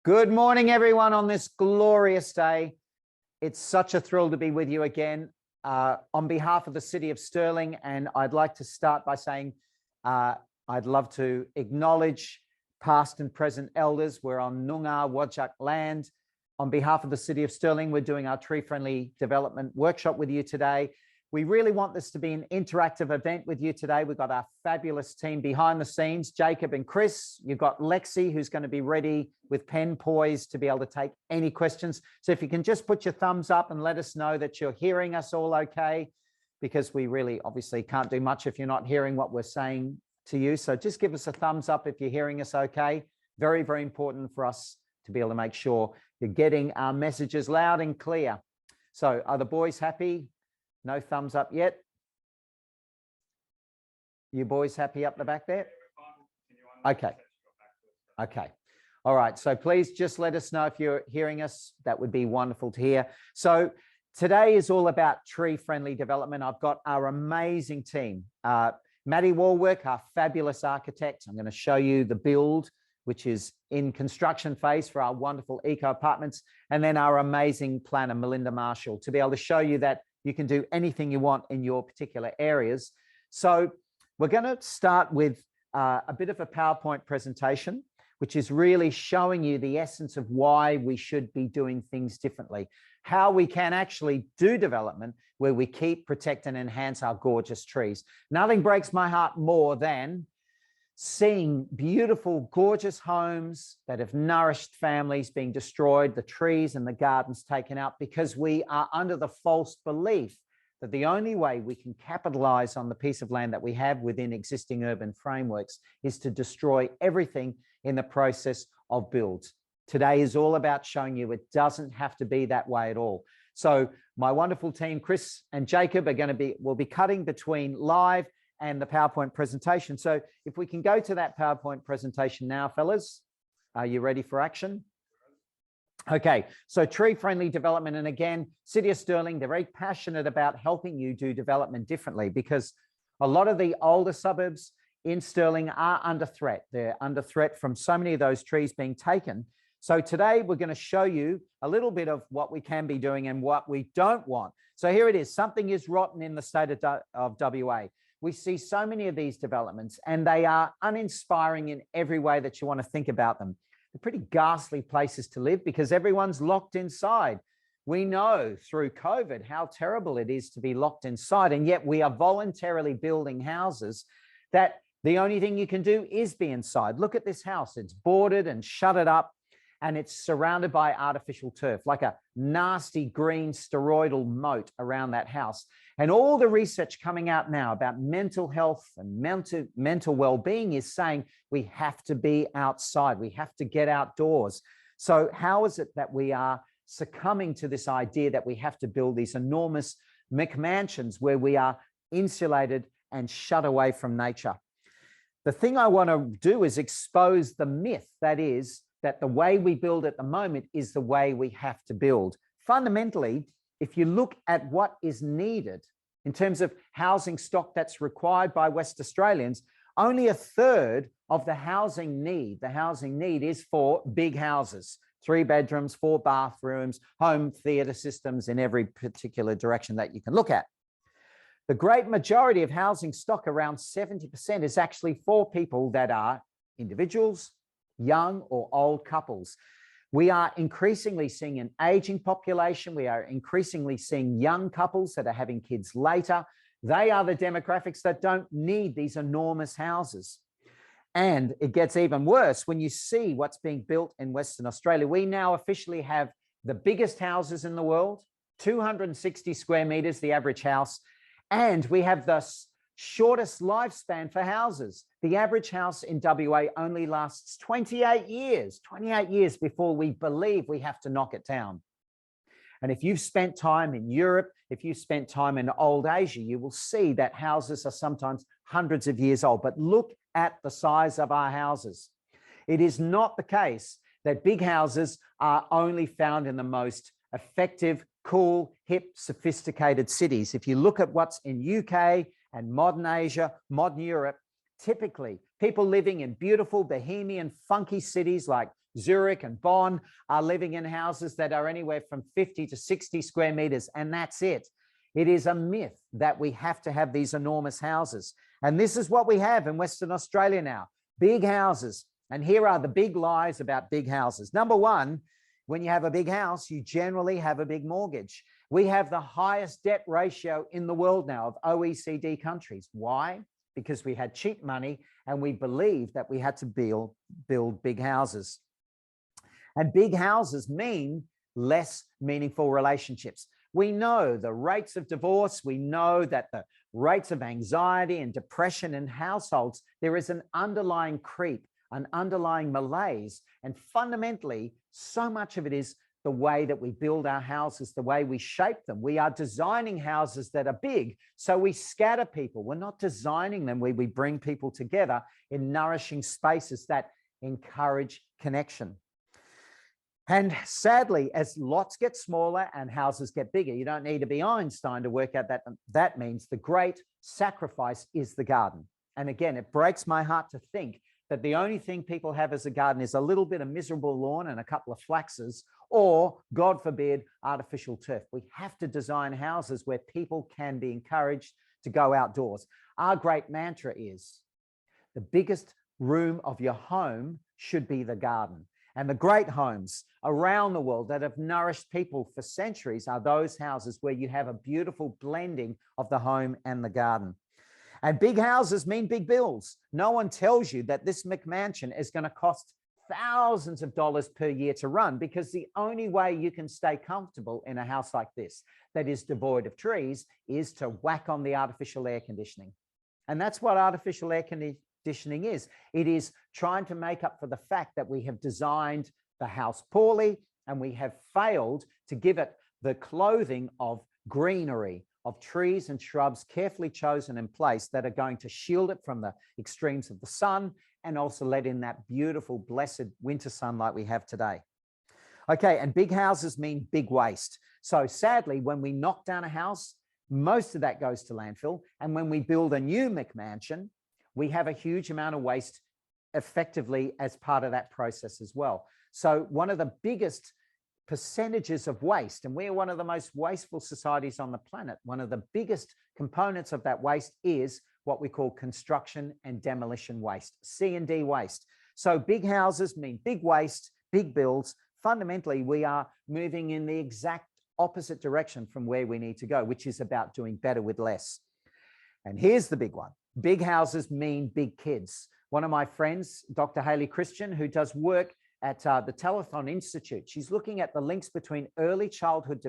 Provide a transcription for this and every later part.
Good morning, everyone, on this glorious day. It's such a thrill to be with you again on behalf of the City of Stirling. And I'd like to start by saying I'd love to acknowledge past and present elders. We're on Noongar Whadjuk land. On behalf of the City of Stirling, we're doing our tree-friendly development workshop with you today. We really want this to be an interactive event with you today. We've got our fabulous team behind the scenes, Jacob and Chris. You've got Lexi, who's going to be ready with pen poised to be able to take any questions. So if you can just put your thumbs up and let us know that you're hearing us all okay, because we really obviously can't do much if you're not hearing what we're saying to you. So just give us a thumbs up if you're hearing us okay. Very, very important for us to be able to make sure you're getting our messages loud and clear. So are the boys happy? No thumbs up yet. You boys happy up the back there? Okay. Okay. All right. So please just let us know if you're hearing us. That would be wonderful to hear. So today is all about tree-friendly development. I've got our amazing team. Maddie Warwick, our fabulous architect. I'm going to show you the build, which is in construction phase for our wonderful eco apartments. And then our amazing planner, Melinda Marshall, to be able to show you that you can do anything you want in your particular areas. So we're going to start with a bit of a PowerPoint presentation, which is really showing you the essence of why we should be doing things differently, how we can actually do development where we keep, protect, and enhance our gorgeous trees. Nothing breaks my heart more than seeing beautiful, gorgeous homes that have nourished families being destroyed, the trees and the gardens taken out, because we are under the false belief that the only way we can capitalize on the piece of land that we have within existing urban frameworks is to destroy everything in the process of builds. Today is all about showing you it doesn't have to be that way at all. So my wonderful team, Chris and Jacob, will be cutting between live and the PowerPoint presentation. So if we can go to that PowerPoint presentation now, fellas, are you ready for action? Okay, so tree-friendly development. And again, City of Stirling, they're very passionate about helping you do development differently, because a lot of the older suburbs in Stirling are under threat. They're under threat from so many of those trees being taken. So today we're going to show you a little bit of what we can be doing and what we don't want. So here it is. Something is rotten in the state of WA. We see so many of these developments, and they are uninspiring in every way that you want to think about them. They're pretty ghastly places to live because everyone's locked inside. We know through COVID how terrible it is to be locked inside, and yet we are voluntarily building houses that the only thing you can do is be inside. Look at this house. It's boarded and shuttered up, and it's surrounded by artificial turf, like a nasty green steroidal moat around that house. And all the research coming out now about mental health and mental well-being is saying we have to be outside. We have to get outdoors. So how is it that we are succumbing to this idea that we have to build these enormous McMansions where we are insulated and shut away from nature? The thing I want to do is expose the myth that is that the way we build at the moment is the way we have to build. Fundamentally, if you look at what is needed in terms of housing stock that's required by West Australians, only a third of the housing need is for big houses, 3 bedrooms, 4 bathrooms, home theatre systems in every particular direction that you can look at. The great majority of housing stock, around 70%, is actually for people that are individuals, young or old couples. We are increasingly seeing an aging population. We are increasingly seeing young couples that are having kids later. They are the demographics that don't need these enormous houses. And it gets even worse when you see what's being built in Western Australia. We now officially have the biggest houses in the world, 260 square meters, the average house. And we have the shortest lifespan for houses. The average house in WA only lasts 28 years before we believe we have to knock it down. And if you've spent time in Europe, if you've spent time in old Asia, you will see that houses are sometimes hundreds of years old. But look at the size of our houses. It is not the case that big houses are only found in the most effective, cool, hip, sophisticated cities. If you look at what's in UK and modern Asia, modern Europe, typically people living in beautiful, bohemian, funky cities like Zurich and Bonn are living in houses that are anywhere from 50 to 60 square meters, and that's it. It is a myth that we have to have these enormous houses. And this is what we have in Western Australia now, big houses. And here are the big lies about big houses. Number one, when you have a big house, you generally have a big mortgage. We have the highest debt ratio in the world now of OECD countries. Why? Because we had cheap money and we believed that we had to build big houses. And big houses mean less meaningful relationships. We know the rates of divorce. We know that the rates of anxiety and depression in households, there is an underlying creep, an underlying malaise. And fundamentally, so much of it is the way that we build our houses, the way we shape them. We are designing houses that are big, so we scatter people. We're not designing them where we bring people together in nourishing spaces that encourage connection. And sadly, as lots get smaller and houses get bigger, you don't need to be Einstein to work out that that means the great sacrifice is the garden. And again, it breaks my heart to think that the only thing people have as a garden is a little bit of miserable lawn and a couple of flaxes, or, God forbid, artificial turf. We have to design houses where people can be encouraged to go outdoors. Our great mantra is the biggest room of your home should be the garden. And the great homes around the world that have nourished people for centuries are those houses where you have a beautiful blending of the home and the garden. And big houses mean big bills. No one tells you that this McMansion is going to cost thousands of dollars per year to run, because the only way you can stay comfortable in a house like this that is devoid of trees is to whack on the artificial air conditioning. And that's what artificial air conditioning is. It is trying to make up for the fact that we have designed the house poorly and we have failed to give it the clothing of greenery, of trees and shrubs carefully chosen in place that are going to shield it from the extremes of the sun and also let in that beautiful, blessed winter sunlight we have today. Okay, and big houses mean big waste. So sadly, when we knock down a house, most of that goes to landfill. And when we build a new McMansion, we have a huge amount of waste effectively as part of that process as well. So one of the biggest percentages of waste, and we're one of the most wasteful societies on the planet, one of the biggest components of that waste is what we call construction and demolition waste, C&D waste. So big houses mean big waste, big bills. Fundamentally, we are moving in the exact opposite direction from where we need to go, which is about doing better with less. And here's the big one. Big houses mean big kids. One of my friends, Dr. Hayley Christian, who does work at the Telethon Institute, she's looking at the links between early childhood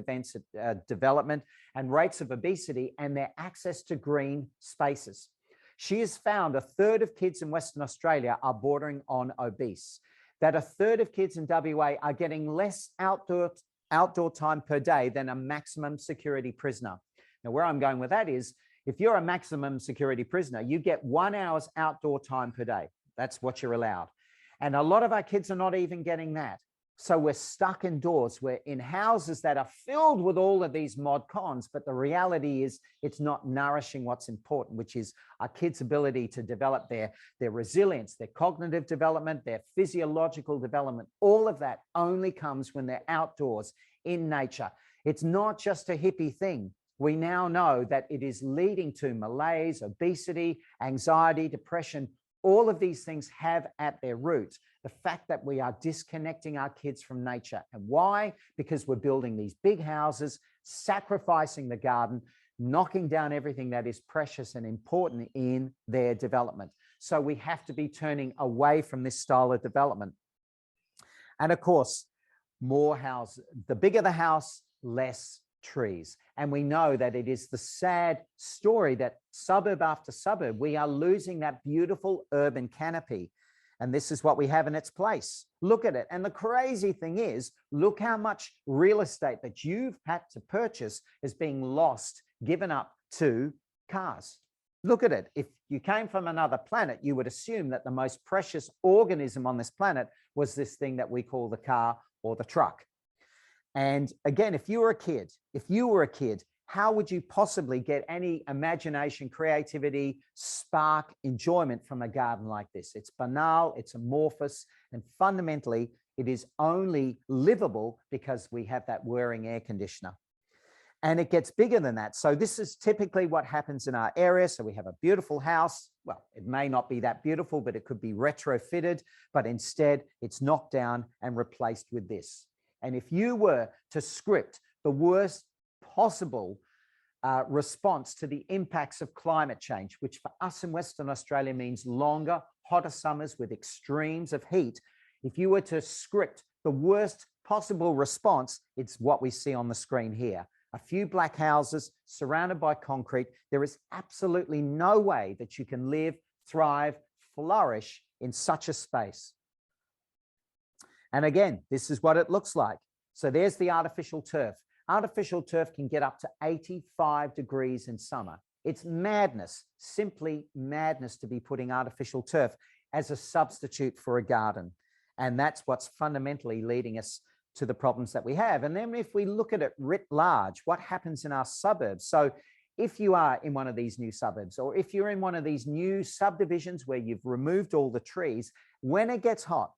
development and rates of obesity and their access to green spaces. She has found a third of kids in Western Australia are bordering on obese, that a third of kids in WA are getting less outdoor time per day than a maximum security prisoner. Now, where I'm going with that is, if you're a maximum security prisoner, you get 1 hour's outdoor time per day. That's what you're allowed. And a lot of our kids are not even getting that. So we're stuck indoors. We're in houses that are filled with all of these mod cons, but the reality is it's not nourishing what's important, which is our kids' ability to develop their resilience, their cognitive development, their physiological development. All of that only comes when they're outdoors in nature. It's not just a hippie thing. We now know that it is leading to malaise, obesity, anxiety, depression. All of these things have at their root the fact that we are disconnecting our kids from nature. And why? Because we're building these big houses, sacrificing the garden, knocking down everything that is precious and important in their development. So we have to be turning away from this style of development. And of course, more houses. The bigger the house, less trees. And we know that it is the sad story that suburb after suburb, we are losing that beautiful urban canopy. And this is what we have in its place. Look at it. And the crazy thing is, look how much real estate that you've had to purchase is being lost, given up to cars. Look at it. If you came from another planet, you would assume that the most precious organism on this planet was this thing that we call the car or the truck. And again, if you were a kid, how would you possibly get any imagination, creativity, spark, enjoyment from a garden like this? It's banal, it's amorphous, and fundamentally, It is only livable because we have that whirring air conditioner. And it gets bigger than that. So this is typically what happens in our area. So we have a beautiful house. Well, it may not be that beautiful, but it could be retrofitted, but instead it's knocked down and replaced with this. And if you were to script the worst possible response to the impacts of climate change, which for us in Western Australia means longer, hotter summers with extremes of heat, if you were to script the worst possible response, it's what we see on the screen here. A few black houses surrounded by concrete. There is absolutely no way that you can live, thrive, flourish in such a space. And again, this is what it looks like. So there's the artificial turf. Artificial turf can get up to 85 degrees in summer. It's madness, simply madness to be putting artificial turf as a substitute for a garden. And that's what's fundamentally leading us to the problems that we have. And then if we look at it writ large, what happens in our suburbs? So if you are in one of these new suburbs, or if you're in one of these new subdivisions where you've removed all the trees, when it gets hot,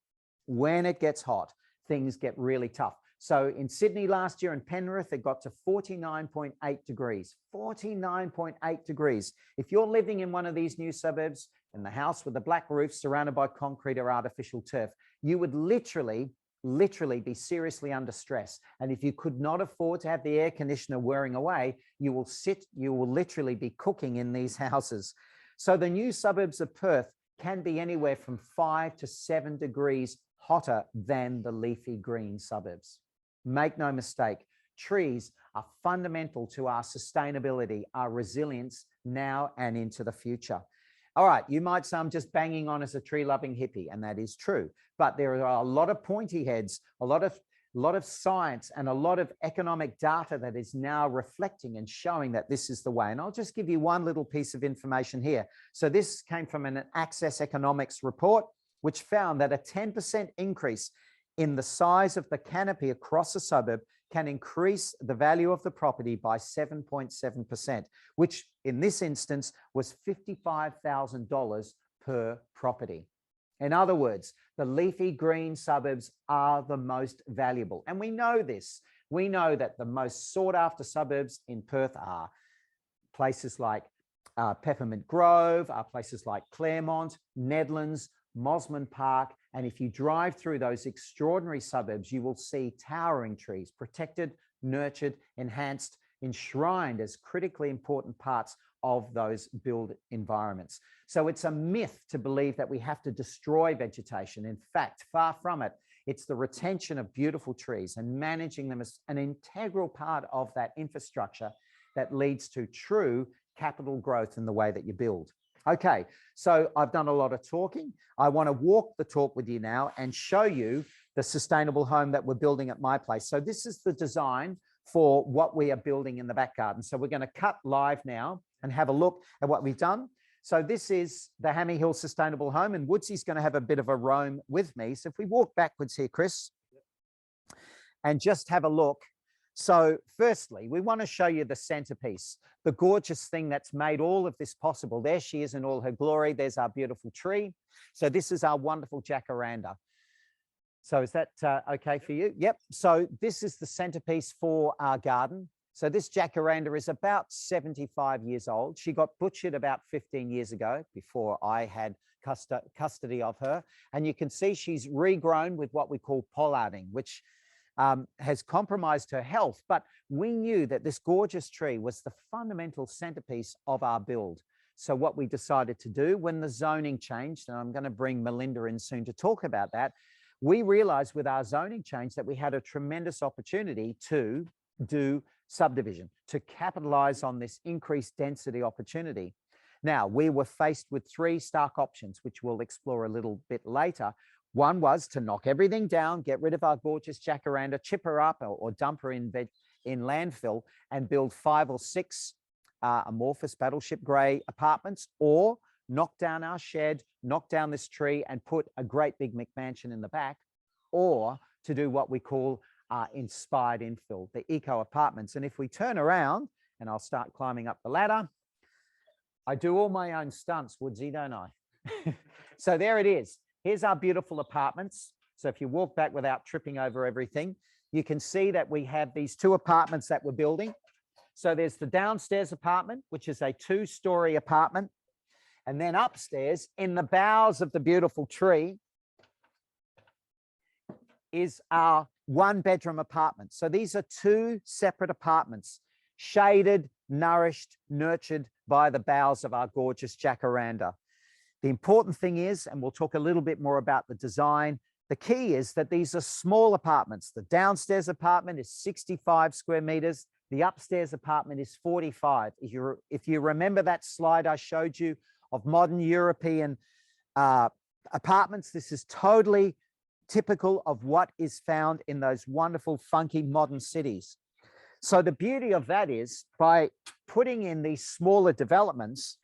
things get really tough. So in Sydney last year in Penrith, it got to 49.8 degrees, 49.8 degrees. If you're living in one of these new suburbs in the house with the black roof surrounded by concrete or artificial turf, you would literally be seriously under stress. And if you could not afford to have the air conditioner whirring away, you will literally be cooking in these houses. So the new suburbs of Perth can be anywhere from 5 to 7 degrees hotter than the leafy green suburbs. Make no mistake, trees are fundamental to our sustainability, our resilience now and into the future. All right, you might say I'm just banging on as a tree-loving hippie, and that is true. But there are a lot of pointy heads, a lot of science, and a lot of economic data that is now reflecting and showing that this is the way. And I'll just give you one little piece of information here. So this came from an Access Economics report, which found that a 10% increase in the size of the canopy across a suburb can increase the value of the property by 7.7%, which in this instance was $55,000 per property. In other words, the leafy green suburbs are the most valuable. And we know this. We know that the most sought after suburbs in Perth are places like Peppermint Grove, are places like Claremont, Nedlands, Mosman Park. And if you drive through those extraordinary suburbs, you will see towering trees, protected, nurtured, enhanced, enshrined as critically important parts of those built environments. So it's a myth to believe that we have to destroy vegetation. In fact, far from it. It's the retention of beautiful trees and managing them as an integral part of that infrastructure that leads to true capital growth in the way that you build. Okay, so I've done a lot of talking. I want to walk the talk with you now and show you the sustainable home that we're building at my place. So this is the design for what we are building in the back garden. So we're going to cut live now and have a look at what we've done. So this is the Hammy Hill Sustainable Home, and Woodsy's going to have a bit of a roam with me. So if we walk backwards here, Chris, and just have a look. So firstly, we want to show you the centerpiece, the gorgeous thing that's made all of this possible. There she is in all her glory. There's our beautiful tree. So this is our wonderful jacaranda. So is that okay for you? Yep. So this is the centerpiece for our garden. So this jacaranda is about 75 years old. She got butchered about 15 years ago before I had custody of her. And you can see she's regrown with what we call pollarding, which has compromised her health. But we knew that this gorgeous tree was the fundamental centerpiece of our build. So what we decided to do when the zoning changed, and I'm going to bring Melinda in soon to talk about that, we realized with our zoning change that we had a tremendous opportunity to do subdivision, to capitalize on this increased density opportunity. Now, we were faced with three stark options, which we'll explore a little bit later. One was to knock everything down, get rid of our gorgeous jacaranda, chip her up or dump her in landfill and build 5 or 6 amorphous battleship grey apartments, or knock down our shed, knock down this tree and put a great big McMansion in the back, or to do what we call inspired infill, the eco apartments. And if we turn around, and I'll start climbing up the ladder, I do all my own stunts, Woodsy, don't I? So there it is. Here's our beautiful apartments. So if you walk back without tripping over everything, you can see that we have these 2 apartments that we're building. So there's the downstairs apartment, which is a 2-story apartment. And then upstairs, in the boughs of the beautiful tree, is our 1-bedroom apartment. So these are 2 separate apartments, shaded, nourished, nurtured by the boughs of our gorgeous jacaranda. The important thing is, and we'll talk a little bit more about the design, the key is that these are small apartments. The downstairs apartment is 65 square meters. The upstairs apartment is 45. If you remember that slide I showed you of modern European apartments, this is totally typical of what is found in those wonderful, funky, modern cities. So the beauty of that is, by putting in these smaller developments,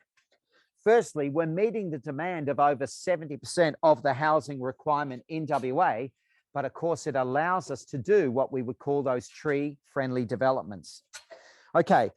firstly, we're meeting the demand of over 70% of the housing requirement in WA, but of course it allows us to do what we would call those tree-friendly developments. Okay,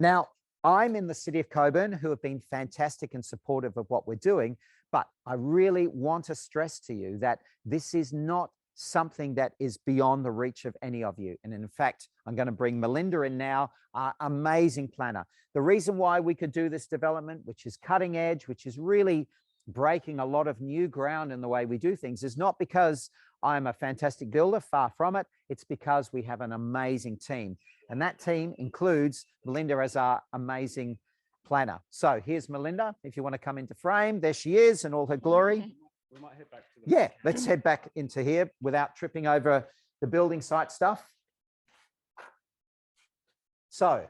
now I'm in the City of Cockburn, who have been fantastic and supportive of what we're doing, but I really want to stress to you that this is not something that is beyond the reach of any of you. And in fact, I'm going to bring Melinda in now, our amazing planner. The reason why we could do this development, which is cutting edge, which is really breaking a lot of new ground in the way we do things, is not because I'm a fantastic builder, far from it. It's because we have an amazing team. And that team includes Melinda as our amazing planner. So here's Melinda. If you want to come into frame, there she is in all her glory. We might head back to the Yeah, let's head back into here without tripping over the building site stuff. So,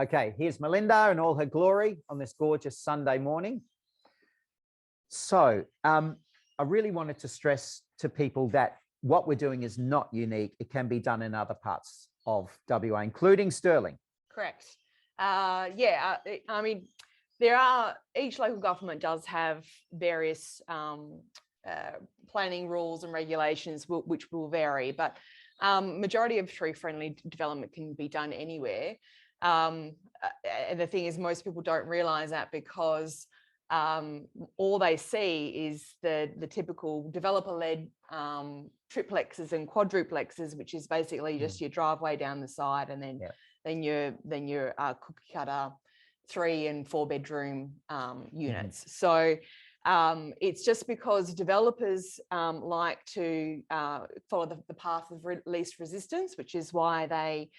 okay, here's Melinda in all her glory on this gorgeous Sunday morning. So I really wanted to stress to people that what we're doing is not unique. It can be done in other parts of WA, including Stirling. Correct. I mean, each local government does have various planning rules and regulations which will vary, but majority of tree-friendly development can be done anywhere. And the thing is, most people don't realise that, because all they see is the typical developer-led triplexes and quadruplexes, which is basically just your driveway down the side, and then your cookie cutter 3 and 4 bedroom units. So it's just because developers like to follow the path of least resistance, which is why they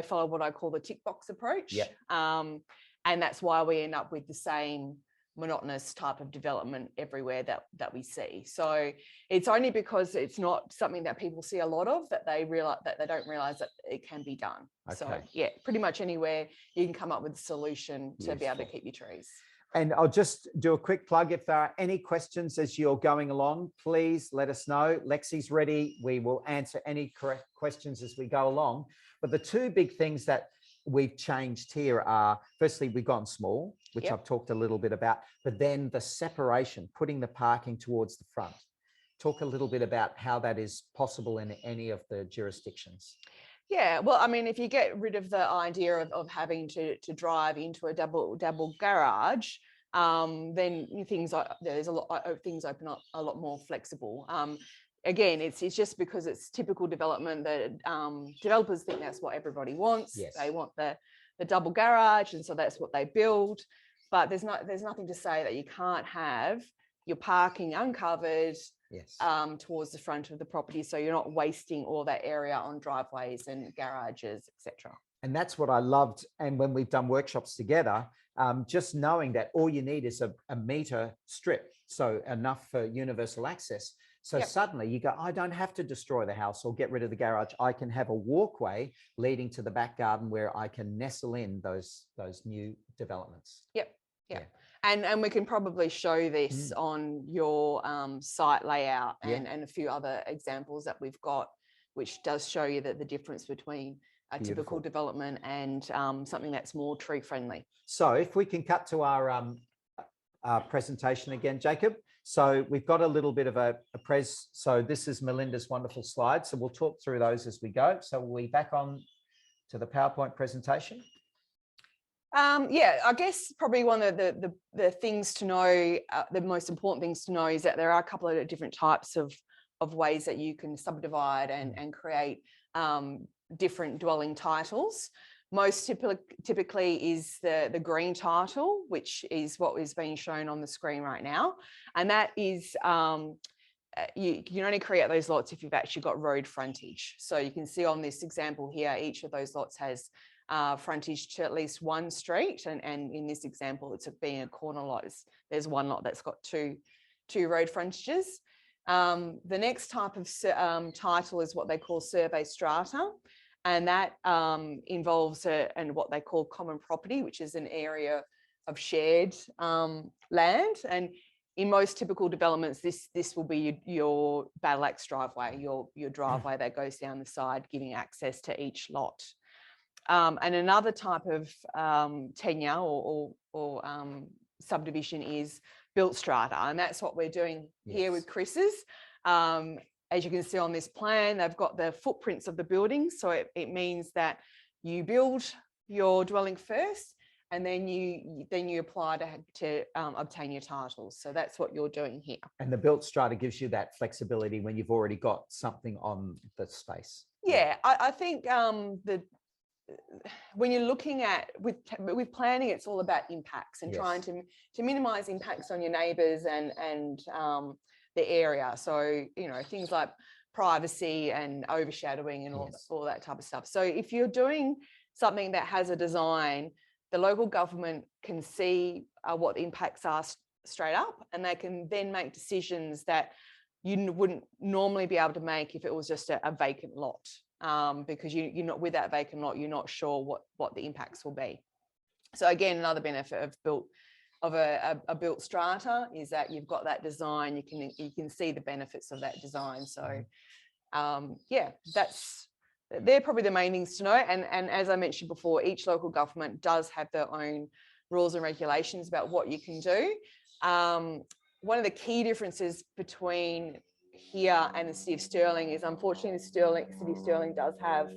follow what I call the tick box approach. And that's why we end up with the same monotonous type of development everywhere that we see. So it's only because it's not something that people see a lot of that they don't realize that it can be done. Okay. So yeah, pretty much anywhere you can come up with a solution to be able to keep your trees. And I'll just do a quick plug. If there are any questions as you're going along, please let us know. Lexi's ready. We will answer any correct questions as we go along. But the 2 big things that we've changed here are, firstly, we've gone small, which I've talked a little bit about, but then the separation, putting the parking towards the front. Talk a little bit about how that is possible in any of the jurisdictions. Yeah, well, I mean, if you get rid of the idea of having to drive into a double garage, then things open up a lot more flexible. Again, it's just because it's typical development that developers think that's what everybody wants. Yes. They want the double garage, and so that's what they build. But there's nothing to say that you can't have your parking uncovered towards the front of the property, so you're not wasting all that area on driveways and garages, etc. And that's what I loved. And when we've done workshops together, just knowing that all you need is a meter strip, so enough for universal access. So suddenly you go, I don't have to destroy the house or get rid of the garage. I can have a walkway leading to the back garden where I can nestle in those new developments. Yeah. And we can probably show this on your site layout and a few other examples that we've got, which does show you that the difference between a typical development and something that's more tree friendly. So if we can cut to our presentation again, Jacob. So we've got a little bit of a pres. So this is Melinda's wonderful slides. So we'll talk through those as we go. So we'll be back on to the PowerPoint presentation. Yeah, I guess probably one of the things to know, the most important things to know, is that there are a couple of different types of ways that you can subdivide and create different dwelling titles. Most typically is the green title, which is what is being shown on the screen right now. And that is, you can only create those lots if you've actually got road frontage. So you can see on this example here, each of those lots has frontage to at least one street. And in this example, it's being a corner lot. There's one lot that's got two road frontages. The next type of title is what they call survey strata. And that involves what they call common property, which is an area of shared land. And in most typical developments, this will be your battle axe driveway, your driveway that goes down the side, giving access to each lot. And another type of tenure or subdivision is built strata, and that's what we're doing here with Chris's. As you can see on this plan, they've got the footprints of the buildings, so it means that you build your dwelling first, and then you apply to obtain your titles. So that's what you're doing here. And the built strata gives you that flexibility when you've already got something on the space. Yeah, I think when you're looking at with planning, it's all about impacts and trying to minimize impacts on your neighbors and the area. So, you know, things like privacy and overshadowing and all that type of stuff. So if you're doing something that has a design, the local government can see what the impacts are straight up, and they can then make decisions that you wouldn't normally be able to make if it was just a vacant lot. Because you're not with that vacant lot, you're not sure what the impacts will be. So again, another benefit of a built strata is that you've got that design. You can see the benefits of that design. So yeah, they're probably the main things to know. And as I mentioned before, each local government does have their own rules and regulations about what you can do. One of the key differences between here and the City of Stirling is, unfortunately, the City of Stirling does have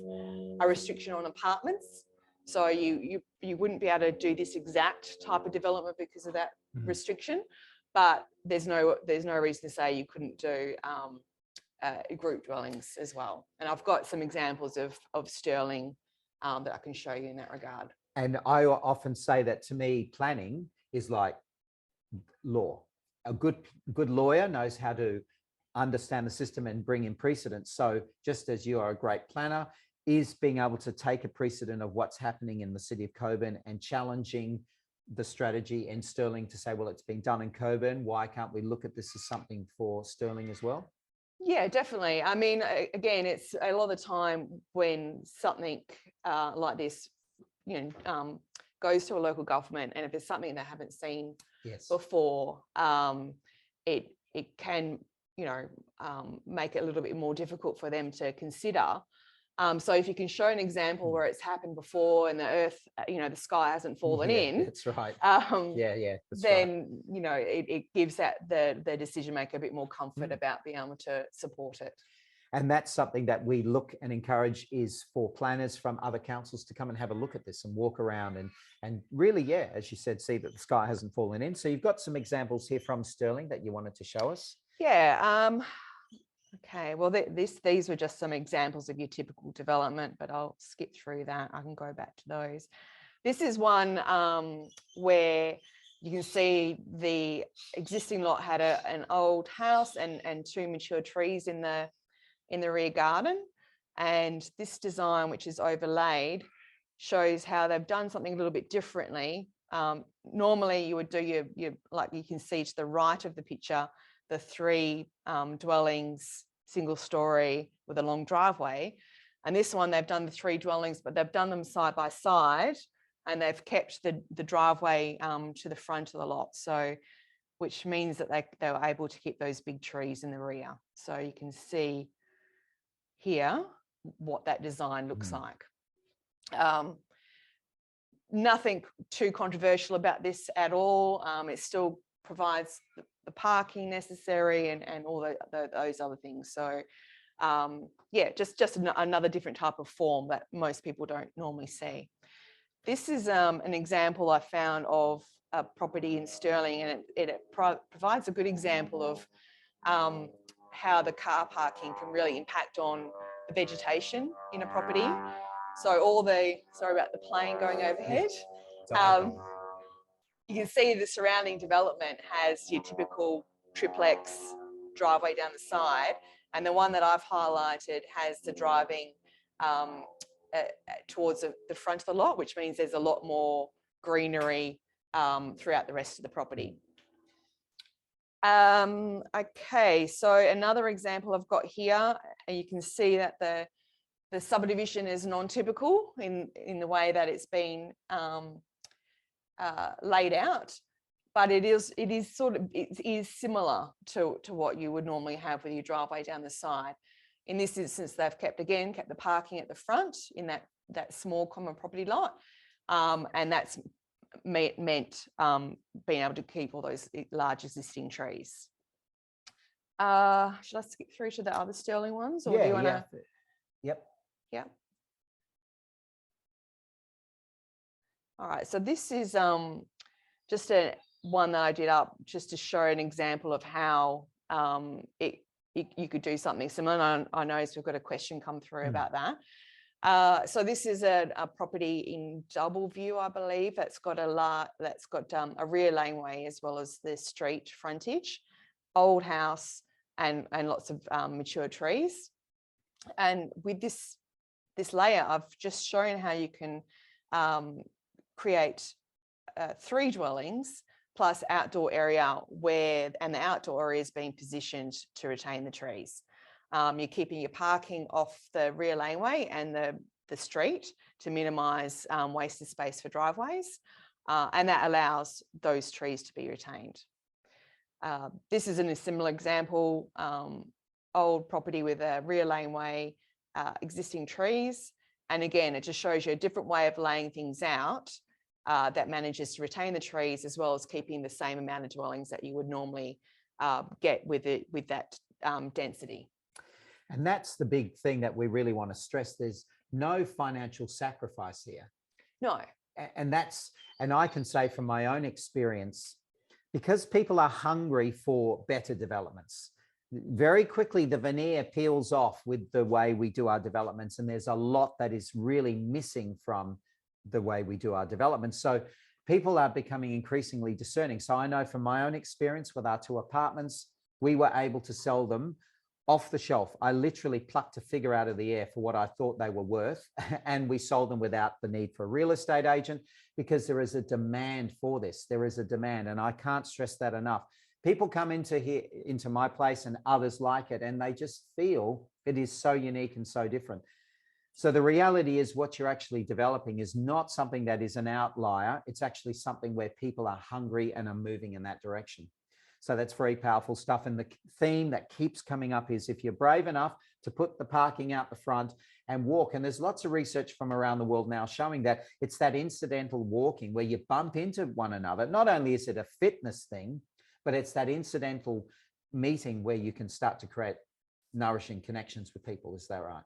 a restriction on apartments. So you wouldn't be able to do this exact type of development because of that restriction. But there's no reason to say you couldn't do group dwellings as well. And I've got some examples of Stirling that I can show you in that regard. And I often say that, to me, planning is like law. A good lawyer knows how to understand the system and bring in precedents. So just as you are a great planner, is being able to take a precedent of what's happening in the city of Cockburn and challenging the strategy in Stirling to say, well, it's been done in Cockburn, why can't we look at this as something for Stirling as well? Yeah, definitely. I mean, again, it's a lot of the time when something like this, goes to a local government, and if it's something they haven't seen before, it can, make it a little bit more difficult for them to consider. So if you can show an example where it's happened before and the earth, the sky hasn't fallen in. That's right. Then, it gives the decision maker a bit more comfort about being able to support it. And that's something that we look and encourage, is for planners from other councils to come and have a look at this and walk around and really, as you said, see that the sky hasn't fallen in. So you've got some examples here from Stirling that you wanted to show us. Yeah. Okay, well, these were just some examples of your typical development, but I'll skip through that. I can go back to those. This is one where you can see the existing lot had an old house and two mature trees in the rear garden. And this design, which is overlaid, shows how they've done something a little bit differently. Normally, you would do your like you can see to the right of the picture, the three dwellings, single story with a long driveway. And this one, they've done the three dwellings, but they've done them side by side, and they've kept the driveway to the front of the lot. So, which means that they were able to keep those big trees in the rear. So you can see here what that design looks like. Nothing too controversial about this at all. It still provides the parking necessary and all those other things. So just another different type of form that most people don't normally see. This is an example I found of a property in Stirling, and it provides a good example of how the car parking can really impact on the vegetation in a property. So all the, sorry about the plane going overhead. You can see the surrounding development has your typical triplex driveway down the side. And the one that I've highlighted has the driving towards the front of the lot, which means there's a lot more greenery throughout the rest of the property. Okay, so another example I've got here, and you can see that the subdivision is non-typical in the way that it's been laid out, but it is similar to what you would normally have with your driveway down the side. In this instance, they've kept the parking at the front in that small common property lot, and that's meant being able to keep all those large existing trees. Should I skip through to the other Stirling ones, or do you want to? Yep. Yep. All right, so this is just one that I did up just to show an example of how you could do something similar. I know we've got a question come through about that. So this is a property in Doubleview, I believe, that's got a rear laneway as well as the street frontage, old house, and lots of mature trees. And with this layout, I've just shown how you can create 3 dwellings plus outdoor area and the outdoor area is being positioned to retain the trees. You're keeping your parking off the rear laneway and the street to minimise wasted space for driveways, and that allows those trees to be retained. This is in a similar example, old property with a rear laneway, existing trees, and again, it just shows you a different way of laying things out that manages to retain the trees as well as keeping the same amount of dwellings that you would normally get with that density. And that's the big thing that we really want to stress. There's no financial sacrifice here. No. And I can say from my own experience, because people are hungry for better developments, very quickly the veneer peels off with the way we do our developments, and there's a lot that is really missing from the way we do our development. So people are becoming increasingly discerning. So I know from my own experience with our 2 apartments, we were able to sell them off the shelf. I literally plucked a figure out of the air for what I thought they were worth, and we sold them without the need for a real estate agent, because there is a demand for this. There is a demand, and I can't stress that enough. People come into my place and others like it, and they just feel it is so unique and so different. So the reality is what you're actually developing is not something that is an outlier. It's actually something where people are hungry and are moving in that direction. So that's very powerful stuff. And the theme that keeps coming up is if you're brave enough to put the parking out the front and walk, and there's lots of research from around the world now showing that it's that incidental walking where you bump into one another. Not only is it a fitness thing, but it's that incidental meeting where you can start to create nourishing connections with people. Is that right?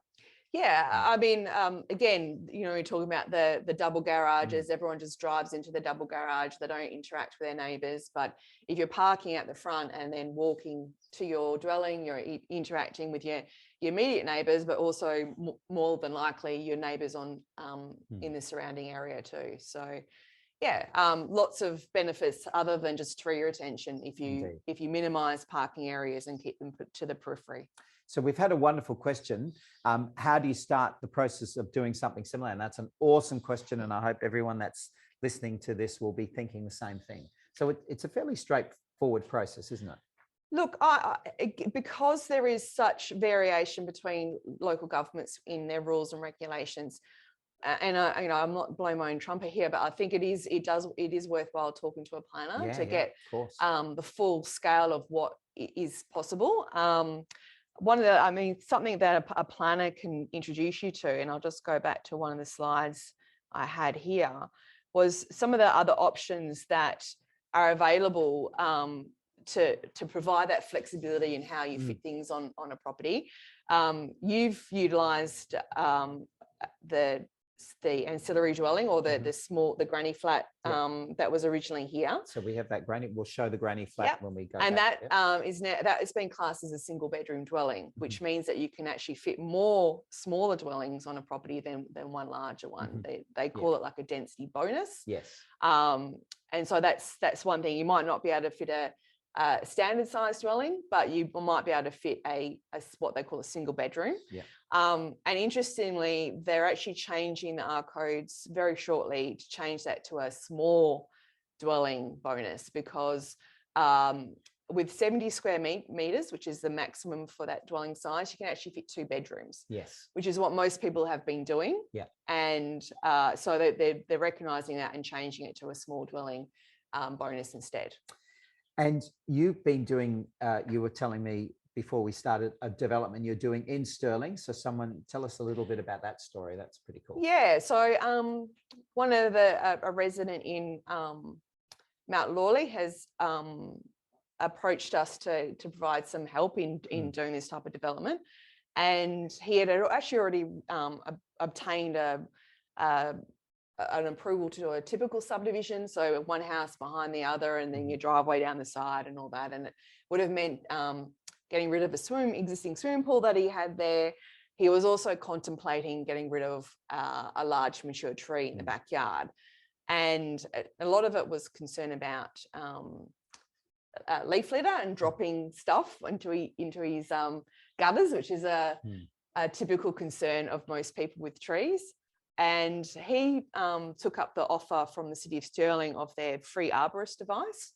Yeah, I mean, again, you're talking about the double garages. Everyone just drives into the double garage. They don't interact with their neighbours. But if you're parking at the front and then walking to your dwelling, you're interacting with your immediate neighbours, but also more than likely your neighbours in the surrounding area too. So, yeah, lots of benefits other than just tree retention if you minimise parking areas and keep them put to the periphery. So we've had a wonderful question. How do you start the process of doing something similar? And that's an awesome question. And I hope everyone that's listening to this will be thinking the same thing. So it's a fairly straightforward process, isn't it? Look, because there is such variation between local governments in their rules and regulations, and I'm not blowing my own trumpet here, but I think it is worthwhile talking to a planner to get the full scale of what is possible. Something that a planner can introduce you to, and I'll just go back to one of the slides I had here, was some of the other options that are available to provide that flexibility in how you fit things on a property. You've utilised the the ancillary dwelling, or the granny flat that was originally here. So we have that granny. We'll show the granny flat when we go. And back that is now that has been classed as a single bedroom dwelling, which means that you can actually fit more smaller dwellings on a property than one larger one. They call it like a density bonus. Yes. And so that's one thing. You might not be able to fit a standard size dwelling, but you might be able to fit a what they call a single bedroom. Yeah. And interestingly, they're actually changing the R codes very shortly to change that to a small dwelling bonus, because with 70 square meters, which is the maximum for that dwelling size, you can actually fit 2 bedrooms. Yes. Which is what most people have been doing. Yeah. And so they're recognizing that and changing it to a small dwelling bonus instead. And you've been doing, you were telling me before we started, a development you're doing in Stirling. So tell us a little bit about that story. That's pretty cool. Yeah. So one of a resident in Mount Lawley has approached us to provide some help in doing this type of development. And he had actually already obtained an approval to do a typical subdivision, so one house behind the other, and then your driveway down the side and all that. And it would have meant getting rid of existing swimming pool that he had there. He was also contemplating getting rid of a large mature tree in the backyard, and a lot of it was concern about leaf litter and dropping stuff into his gutters, which is a typical concern of most people with trees. And he took up the offer from the City of Stirling of their free arborist device.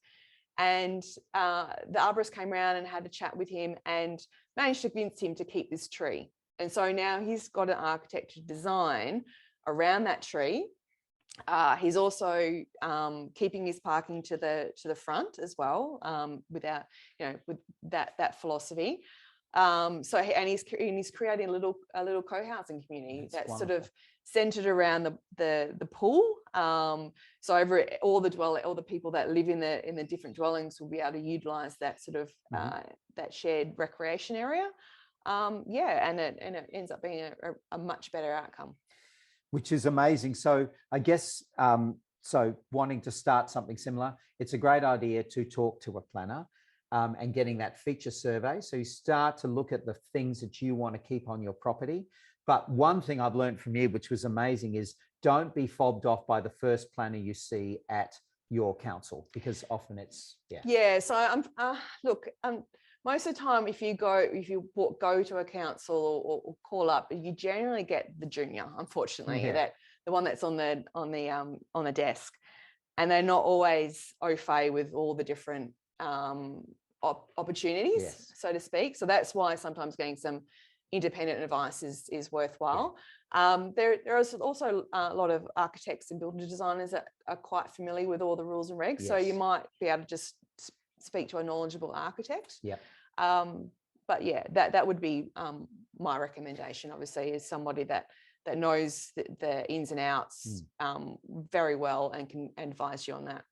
And the arborist came around and had a chat with him and managed to convince him to keep this tree. And so now he's got an architect to design around that tree. He's also keeping his parking to the front as well, with that philosophy. He's creating a little co-housing community that's wonderful, sort of centered around the pool. So over all the people that live in the different dwellings will be able to utilize that sort of that shared recreation area. And it ends up being a much better outcome, which is amazing. So I guess so wanting to start something similar, it's a great idea to talk to a planner. And getting that feature survey. So you start to look at the things that you want to keep on your property. But one thing I've learned from you, which was amazing, is don't be fobbed off by the first planner you see at your council, because often it's, So most of the time, if you go to a council or call up, you generally get the junior, unfortunately, that the one that's on the desk, and they're not always au fait with all the different opportunities, so to speak. So that's why sometimes getting some independent advice is worthwhile. There is also a lot of architects and building designers that are quite familiar with all the rules and regs. So you might be able to just speak to a knowledgeable architect. But that would be my recommendation, obviously, is somebody that knows the ins and outs very well and can advise you on that.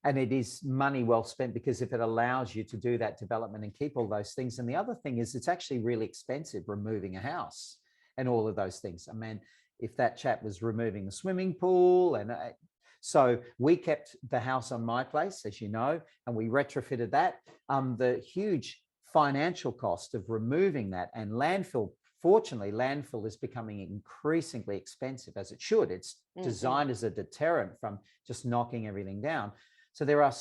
And it is money well spent, because if it allows you to do that development and keep all those things. And the other thing is, it's actually really expensive removing a house and all of those things. I mean, if that chap was removing the swimming pool, and so we kept the house on my place, as you know, and we retrofitted that. The huge financial cost of removing that, and landfill, fortunately, landfill is becoming increasingly expensive, as it should. It's designed as a deterrent from just knocking everything down. So there are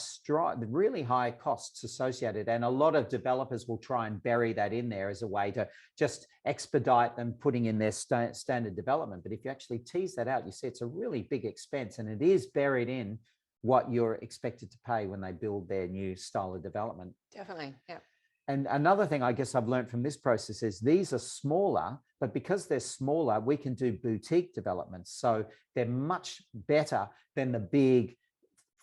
really high costs associated, and a lot of developers will try and bury that in there as a way to just expedite them putting in their standard development. But if you actually tease that out, you see it's a really big expense, and it is buried in what you're expected to pay when they build their new style of development. Definitely, yeah. And another thing I guess I've learned from this process is these are smaller, but because they're smaller, we can do boutique developments. So they're much better than the big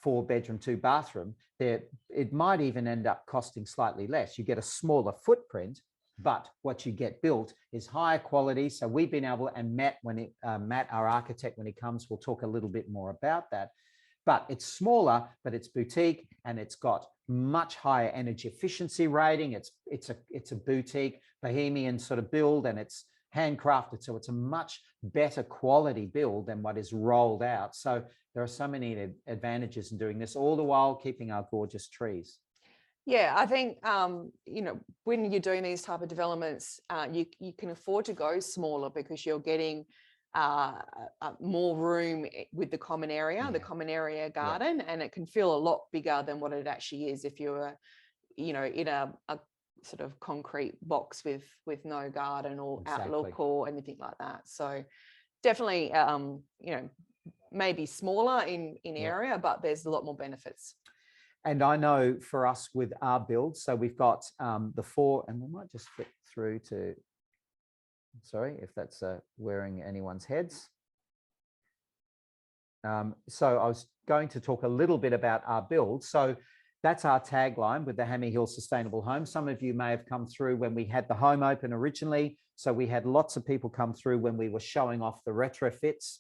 4-bedroom, 2-bathroom. It might even end up costing slightly less. You get a smaller footprint, but what you get built is higher quality. So we've been able, and Matt, our architect, when he comes, we'll talk a little bit more about that. But it's smaller, but it's boutique, and it's got much higher energy efficiency rating. It's a boutique bohemian sort of build, and it's handcrafted. So it's a much better quality build than what is rolled out. So there are so many advantages in doing this, all the while keeping our gorgeous trees. Yeah, I think, you know, when you're doing these type of developments, you can afford to go smaller because you're getting more room with the common area garden, and it can feel a lot bigger than what it actually is if you're, you know, in a sort of concrete box with no garden or outlook or anything like that. So definitely, you know, maybe smaller in area, but there's a lot more benefits. And I know for us with our build, so we've got the 4, and we might just flip through to, sorry if that's wearing anyone's heads. So I was going to talk a little bit about our build. So that's our tagline with the Hammy Hill Sustainable Home. Some of you may have come through when we had the home open originally. So we had lots of people come through when we were showing off the retrofits.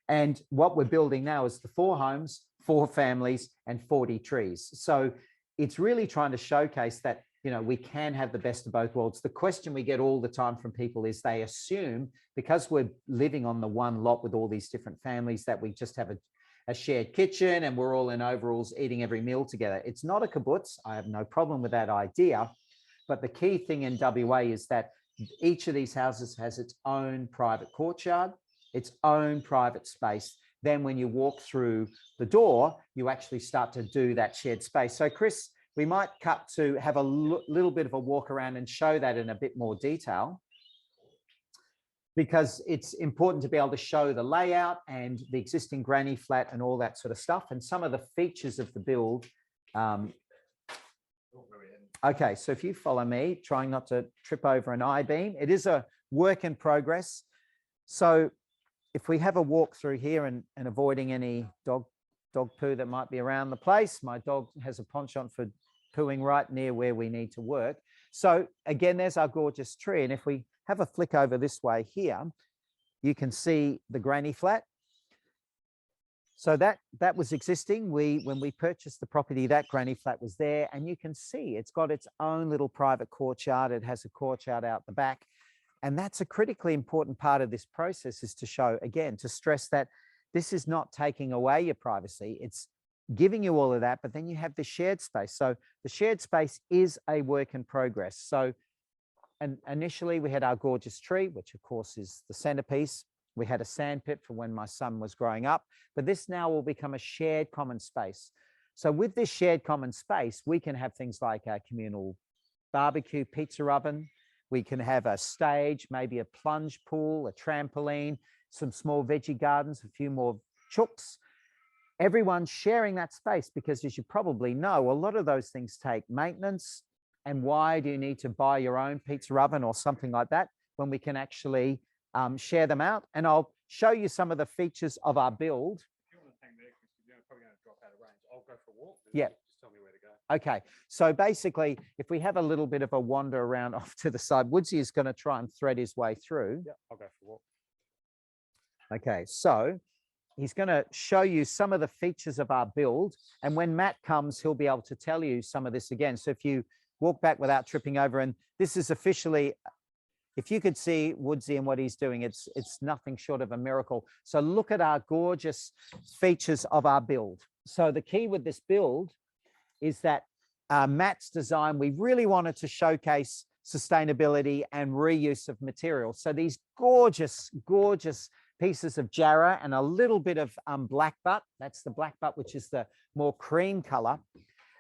And what we're building now is the 4 homes, 4 families, and 40 trees. So it's really trying to showcase that, you know, we can have the best of both worlds. The question we get all the time from people is they assume because we're living on the one lot with all these different families that we just have a shared kitchen and we're all in overalls eating every meal together. It's not a kibbutz. I have no problem with that idea. But the key thing in WA is that each of these houses has its own private courtyard, its own private space. Then when you walk through the door, you actually start to do that shared space. So Chris, we might cut to have a little bit of a walk around and show that in a bit more detail, because it's important to be able to show the layout and the existing granny flat and all that sort of stuff and some of the features of the build. Okay, so if you follow me, trying not to trip over an I-beam, it is a work in progress. So if we have a walk through here and avoiding any dog poo that might be around the place, my dog has a penchant for pooing right near where we need to work. So again, there's our gorgeous tree. And if we have a flick over this way here, you can see the granny flat. So that was existing. When we purchased the property, that granny flat was there, and you can see it's got its own little private courtyard. It has a courtyard out the back. And that's a critically important part of this process, is to show, again, to stress that this is not taking away your privacy. It's giving you all of that, but then you have the shared space. So the shared space is a work in progress. So, and initially we had our gorgeous tree, which of course is the centerpiece. We had a sand pit for when my son was growing up, but this now will become a shared common space. So with this shared common space, we can have things like a communal barbecue, pizza oven. We can have a stage, maybe a plunge pool, a trampoline, some small veggie gardens, a few more chooks. Everyone's sharing that space because, as you probably know, a lot of those things take maintenance. And why do you need to buy your own pizza oven or something like that when we can actually share them out? And I'll show you some of the features of our build. If you want to hang there, Chris, you're probably going to drop out of range. I'll go for a walk. Yeah. Just tell me where to go. Okay. So basically, if we have a little bit of a wander around off to the side, Woodsy is going to try and thread his way through. Yeah, I'll go for a walk. Okay. So he's going to show you some of the features of our build. And when Matt comes, he'll be able to tell you some of this again. So if you walk back without tripping over, and this is officially, if you could see Woodsy and what he's doing, it's nothing short of a miracle. So look at our gorgeous features of our build. So the key with this build is that Matt's design, we really wanted to showcase sustainability and reuse of materials. So these gorgeous, gorgeous pieces of jarrah and a little bit of black butt, that's the black butt, which is the more cream color.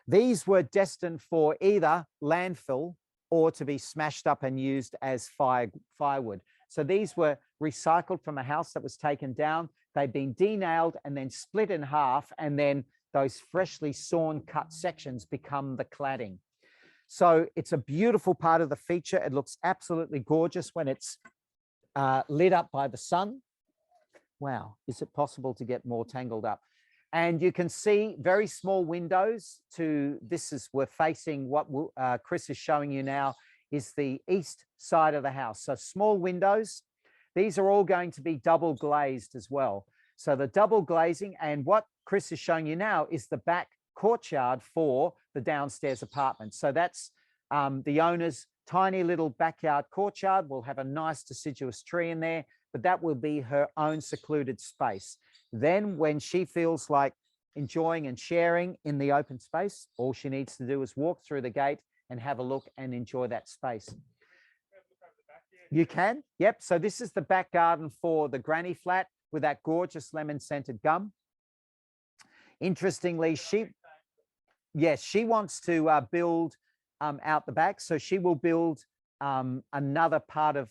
These were destined for either landfill or to be smashed up and used as firewood. So these were recycled from a house that was taken down. They've been denailed and then split in half, and then those freshly sawn cut sections become the cladding. So it's a beautiful part of the feature. It looks absolutely gorgeous when it's lit up by the sun. Wow, is it possible to get more tangled up? And you can see very small windows to, we're facing what Chris is showing you now is the east side of the house. So small windows. These are all going to be double glazed as well. So the double glazing, and what Chris is showing you now is the back courtyard for the downstairs apartment. So that's the owner's tiny little backyard courtyard. We'll have a nice deciduous tree in there, but that will be her own secluded space. Then when she feels like enjoying and sharing in the open space, all she needs to do is walk through the gate and have a look and enjoy that space. You can, yep. So this is the back garden for the granny flat with that gorgeous lemon-scented gum. Interestingly, she wants to build out the back. So she will build another part of,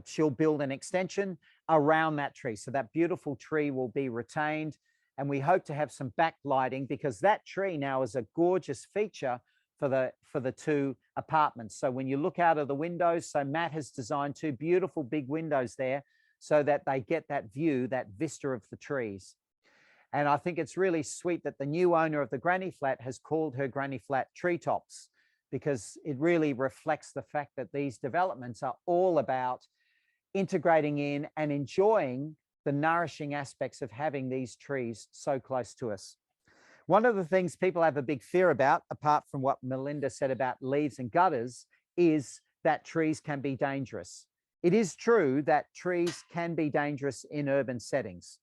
she'll build an extension around that tree. So that beautiful tree will be retained. And we hope to have some backlighting because that tree now is a gorgeous feature for the two apartments. So when you look out of the windows, so Matt has designed two beautiful big windows there so that they get that view, that vista of the trees. And I think it's really sweet that the new owner of the granny flat has called her granny flat Treetops, because it really reflects the fact that these developments are all about integrating in and enjoying the nourishing aspects of having these trees so close to us. One of the things people have a big fear about, apart from what Melinda said about leaves and gutters, is that trees can be dangerous. It is true that trees can be dangerous in urban settings.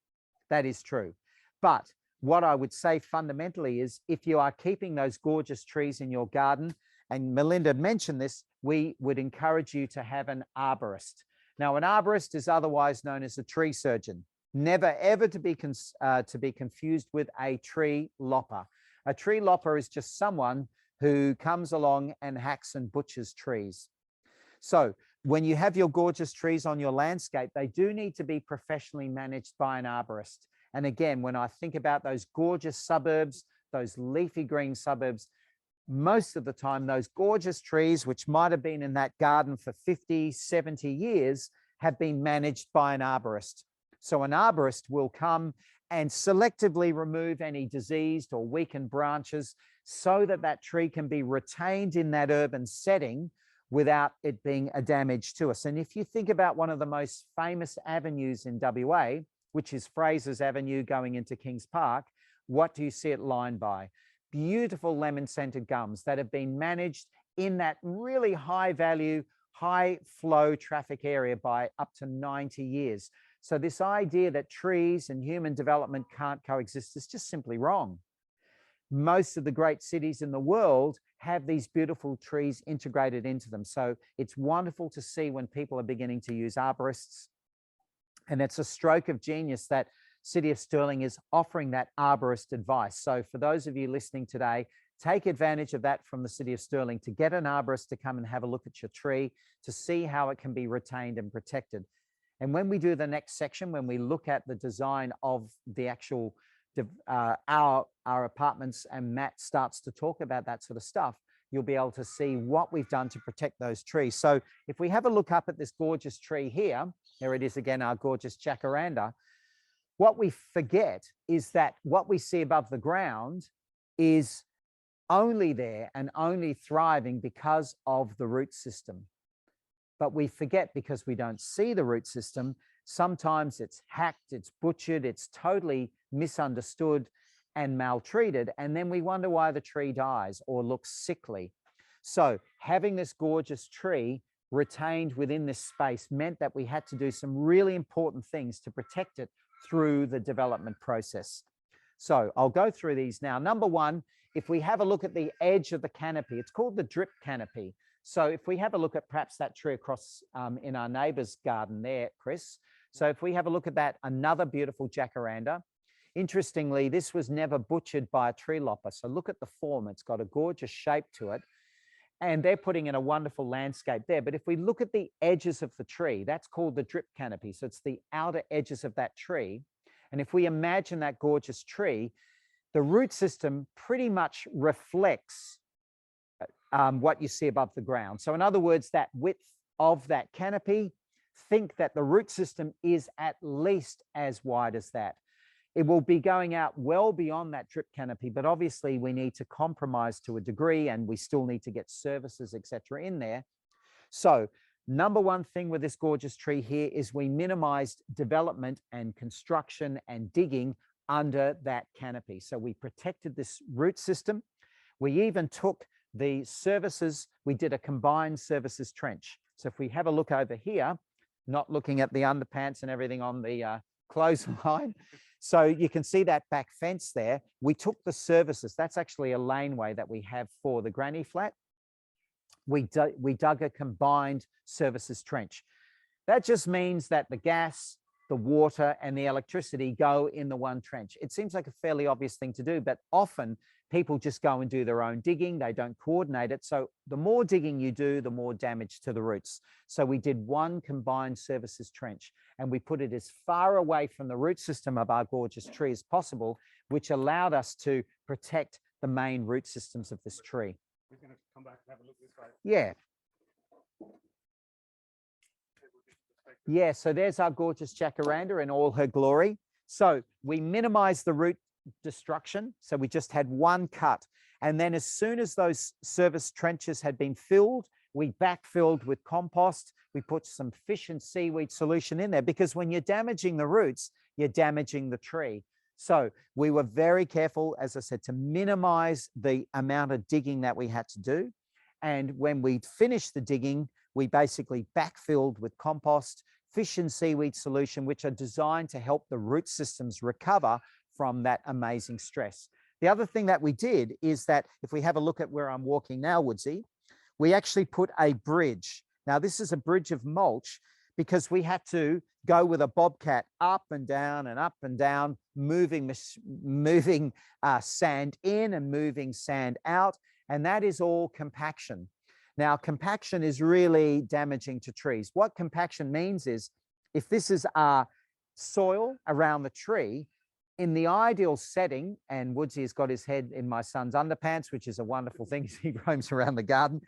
That is true. But what I would say fundamentally is if you are keeping those gorgeous trees in your garden, and Melinda mentioned this, we would encourage you to have an arborist. Now, an arborist is otherwise known as a tree surgeon. Never ever to be confused with a tree lopper. A tree lopper is just someone who comes along and hacks and butchers trees. So when you have your gorgeous trees on your landscape, they do need to be professionally managed by an arborist. And again, when I think about those gorgeous suburbs, those leafy green suburbs, most of the time, those gorgeous trees, which might have been in that garden for 50, 70 years, have been managed by an arborist. So an arborist will come and selectively remove any diseased or weakened branches so that that tree can be retained in that urban setting without it being a damage to us. And if you think about one of the most famous avenues in WA, which is Fraser's Avenue going into Kings Park, what do you see it lined by? Beautiful lemon-scented gums that have been managed in that really high value, high flow traffic area by up to 90 years. So this idea that trees and human development can't coexist is just simply wrong. Most of the great cities in the world have these beautiful trees integrated into them. So it's wonderful to see when people are beginning to use arborists. And it's a stroke of genius that City of Stirling is offering that arborist advice. So for those of you listening today, take advantage of that from the City of Stirling to get an arborist to come and have a look at your tree to see how it can be retained and protected. And when we do the next section, when we look at the design of the actual our apartments and Matt starts to talk about that sort of stuff, you'll be able to see what we've done to protect those trees. So if we have a look up at this gorgeous tree here it is again, our gorgeous jacaranda. What we forget is that what we see above the ground is only there and only thriving because of the root system. But we forget because we don't see the root system. Sometimes it's hacked, it's butchered, it's totally misunderstood and maltreated. And then we wonder why the tree dies or looks sickly. So having this gorgeous tree retained within this space meant that we had to do some really important things to protect it through the development process. So I'll go through these now. Number one, if we have a look at the edge of the canopy, it's called the drip canopy. So if we have a look at perhaps that tree across in our neighbor's garden there, Chris. So if we have a look at that, another beautiful jacaranda. Interestingly, this was never butchered by a tree lopper. So look at the form, it's got a gorgeous shape to it. And they're putting in a wonderful landscape there. But if we look at the edges of the tree, that's called the drip canopy. So it's the outer edges of that tree. And if we imagine that gorgeous tree, the root system pretty much reflects what you see above the ground. So in other words, that width of that canopy, think that the root system is at least as wide as that. It will be going out well beyond that drip canopy, but obviously we need to compromise to a degree and we still need to get services, etc. in there. So number one thing with this gorgeous tree here is we minimized development and construction and digging under that canopy. So we protected this root system. We even took the services, we did a combined services trench. So if we have a look over here, not looking at the underpants and everything on the clothesline, so you can see that back fence there. We took the services. That's actually a laneway that we have for the granny flat. We dug a combined services trench. That just means that the gas, the water, and the electricity go in the one trench. It seems like a fairly obvious thing to do, but often people just go and do their own digging. They don't coordinate it. So the more digging you do, the more damage to the roots. So we did one combined services trench, and we put it as far away from the root system of our gorgeous tree as possible, which allowed us to protect the main root systems of this tree. We're going to come back and have a look this way. Yeah. Yeah, so there's our gorgeous jacaranda in all her glory. So we minimize the root destruction. So we just had one cut. And then as soon as those service trenches had been filled, we backfilled with compost. We put some fish and seaweed solution in there, because when you're damaging the roots, you're damaging the tree. So we were very careful, as I said, to minimize the amount of digging that we had to do. And when we finished the digging, we basically backfilled with compost, fish and seaweed solution, which are designed to help the root systems recover from that amazing stress. The other thing that we did is that if we have a look at where I'm walking now, Woodsy, we actually put a bridge. Now, this is a bridge of mulch because we had to go with a bobcat up and down, moving sand in and moving sand out. And that is all compaction. Now, compaction is really damaging to trees. What compaction means is, if this is our soil around the tree, in the ideal setting, and Woodsy has got his head in my son's underpants, which is a wonderful thing as he roams around the garden.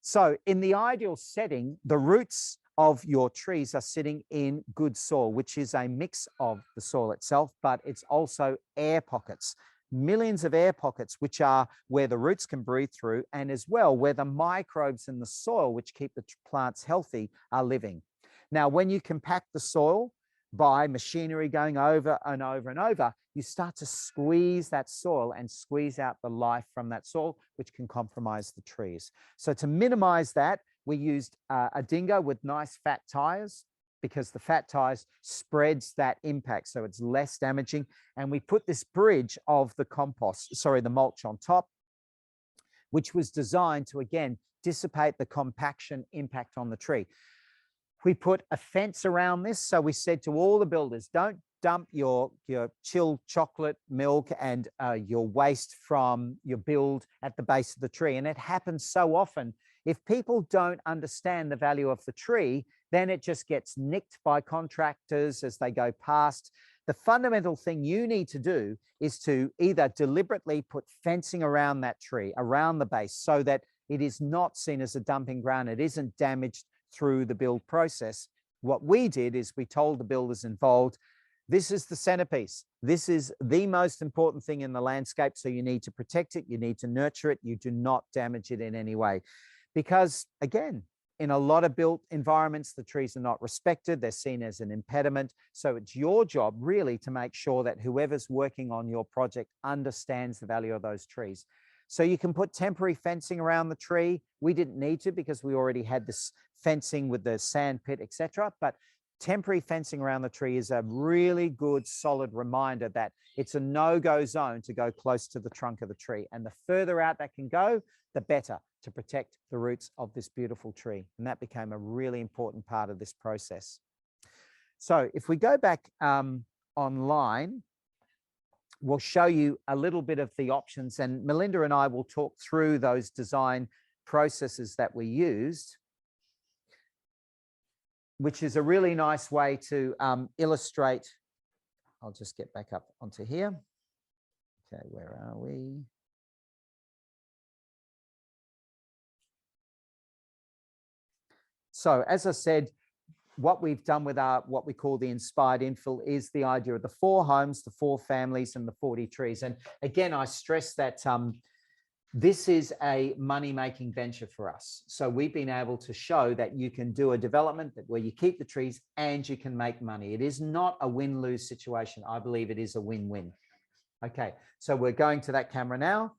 So in the ideal setting, the roots of your trees are sitting in good soil, which is a mix of the soil itself, but it's also air pockets. Millions of air pockets, which are where the roots can breathe through, and as well where the microbes in the soil, which keep the plants healthy, are living. Now, when you compact the soil by machinery going over and over and over, you start to squeeze that soil and squeeze out the life from that soil, which can compromise the trees. So to minimize that, we used a dingo with nice fat tires, because the fat tires spreads that impact, so it's less damaging. And we put this bridge of the mulch on top, which was designed to, again, dissipate the compaction impact on the tree. We put a fence around this. So we said to all the builders, don't dump your chilled chocolate milk and your waste from your build at the base of the tree. And it happens so often. If people don't understand the value of the tree, then it just gets nicked by contractors as they go past. The fundamental thing you need to do is to either deliberately put fencing around that tree, around the base, so that it is not seen as a dumping ground. It isn't damaged through the build process. What we did is we told the builders involved, this is the centerpiece. This is the most important thing in the landscape. So you need to protect it. You need to nurture it. You do not damage it in any way. Because again, in a lot of built environments, the trees are not respected. They're seen as an impediment. So it's your job really to make sure that whoever's working on your project understands the value of those trees. So you can put temporary fencing around the tree. We didn't need to because we already had this fencing with the sand pit, etc. But temporary fencing around the tree is a really good, solid reminder that it's a no-go zone to go close to the trunk of the tree. And the further out that can go, the better, to protect the roots of this beautiful tree. And that became a really important part of this process. So if we go back online, we'll show you a little bit of the options, and Melinda and I will talk through those design processes that we used, which is a really nice way to illustrate. I'll just get back up onto here. Okay, where are we? So as I said, what we've done with our, what we call the inspired infill, is the idea of the 4 homes, the 4 families, and the 40 trees. And again, I stress that this is a money-making venture for us. So we've been able to show that you can do a development where you keep the trees and you can make money. It is not a win-lose situation. I believe it is a win-win. Okay, so we're going to that camera now.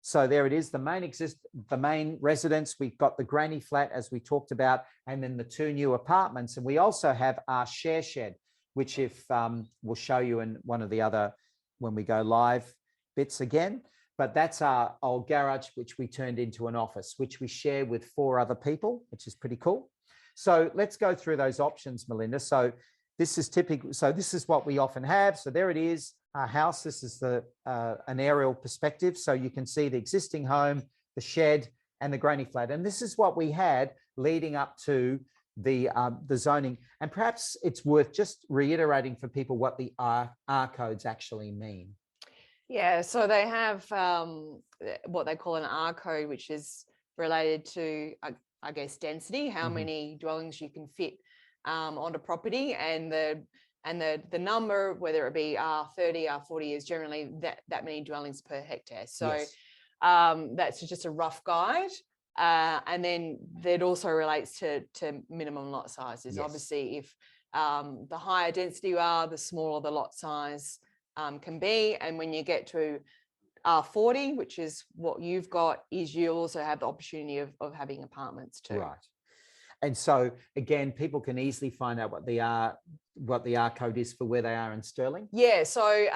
So there it is, the main residence. We've got the granny flat, as we talked about, and then the 2 new apartments. And we also have our share shed, which if we'll show you in one of the other, when we go live bits again. But that's our old garage, which we turned into an office, which we share with 4 other people, which is pretty cool. So let's go through those options, Melinda. So this is typical. So this is what we often have. So there it is, our house. This is an aerial perspective. So you can see the existing home, the shed, and the granny flat. And this is what we had leading up to the zoning. And perhaps it's worth just reiterating for people what the R codes actually mean. Yeah, so they have what they call an R code, which is related to, I guess, density, how many dwellings you can fit on a property, and the number, whether it be R30, R40, is generally that many dwellings per hectare. So Yes. that's just a rough guide. And then that also relates to minimum lot sizes. Yes. Obviously, if the higher density you are, the smaller the lot size can be. And when you get to R40, which is what you've got, is you also have the opportunity of having apartments too. Right. And so again, people can easily find out what the R code is for where they are in Stirling. Yeah, so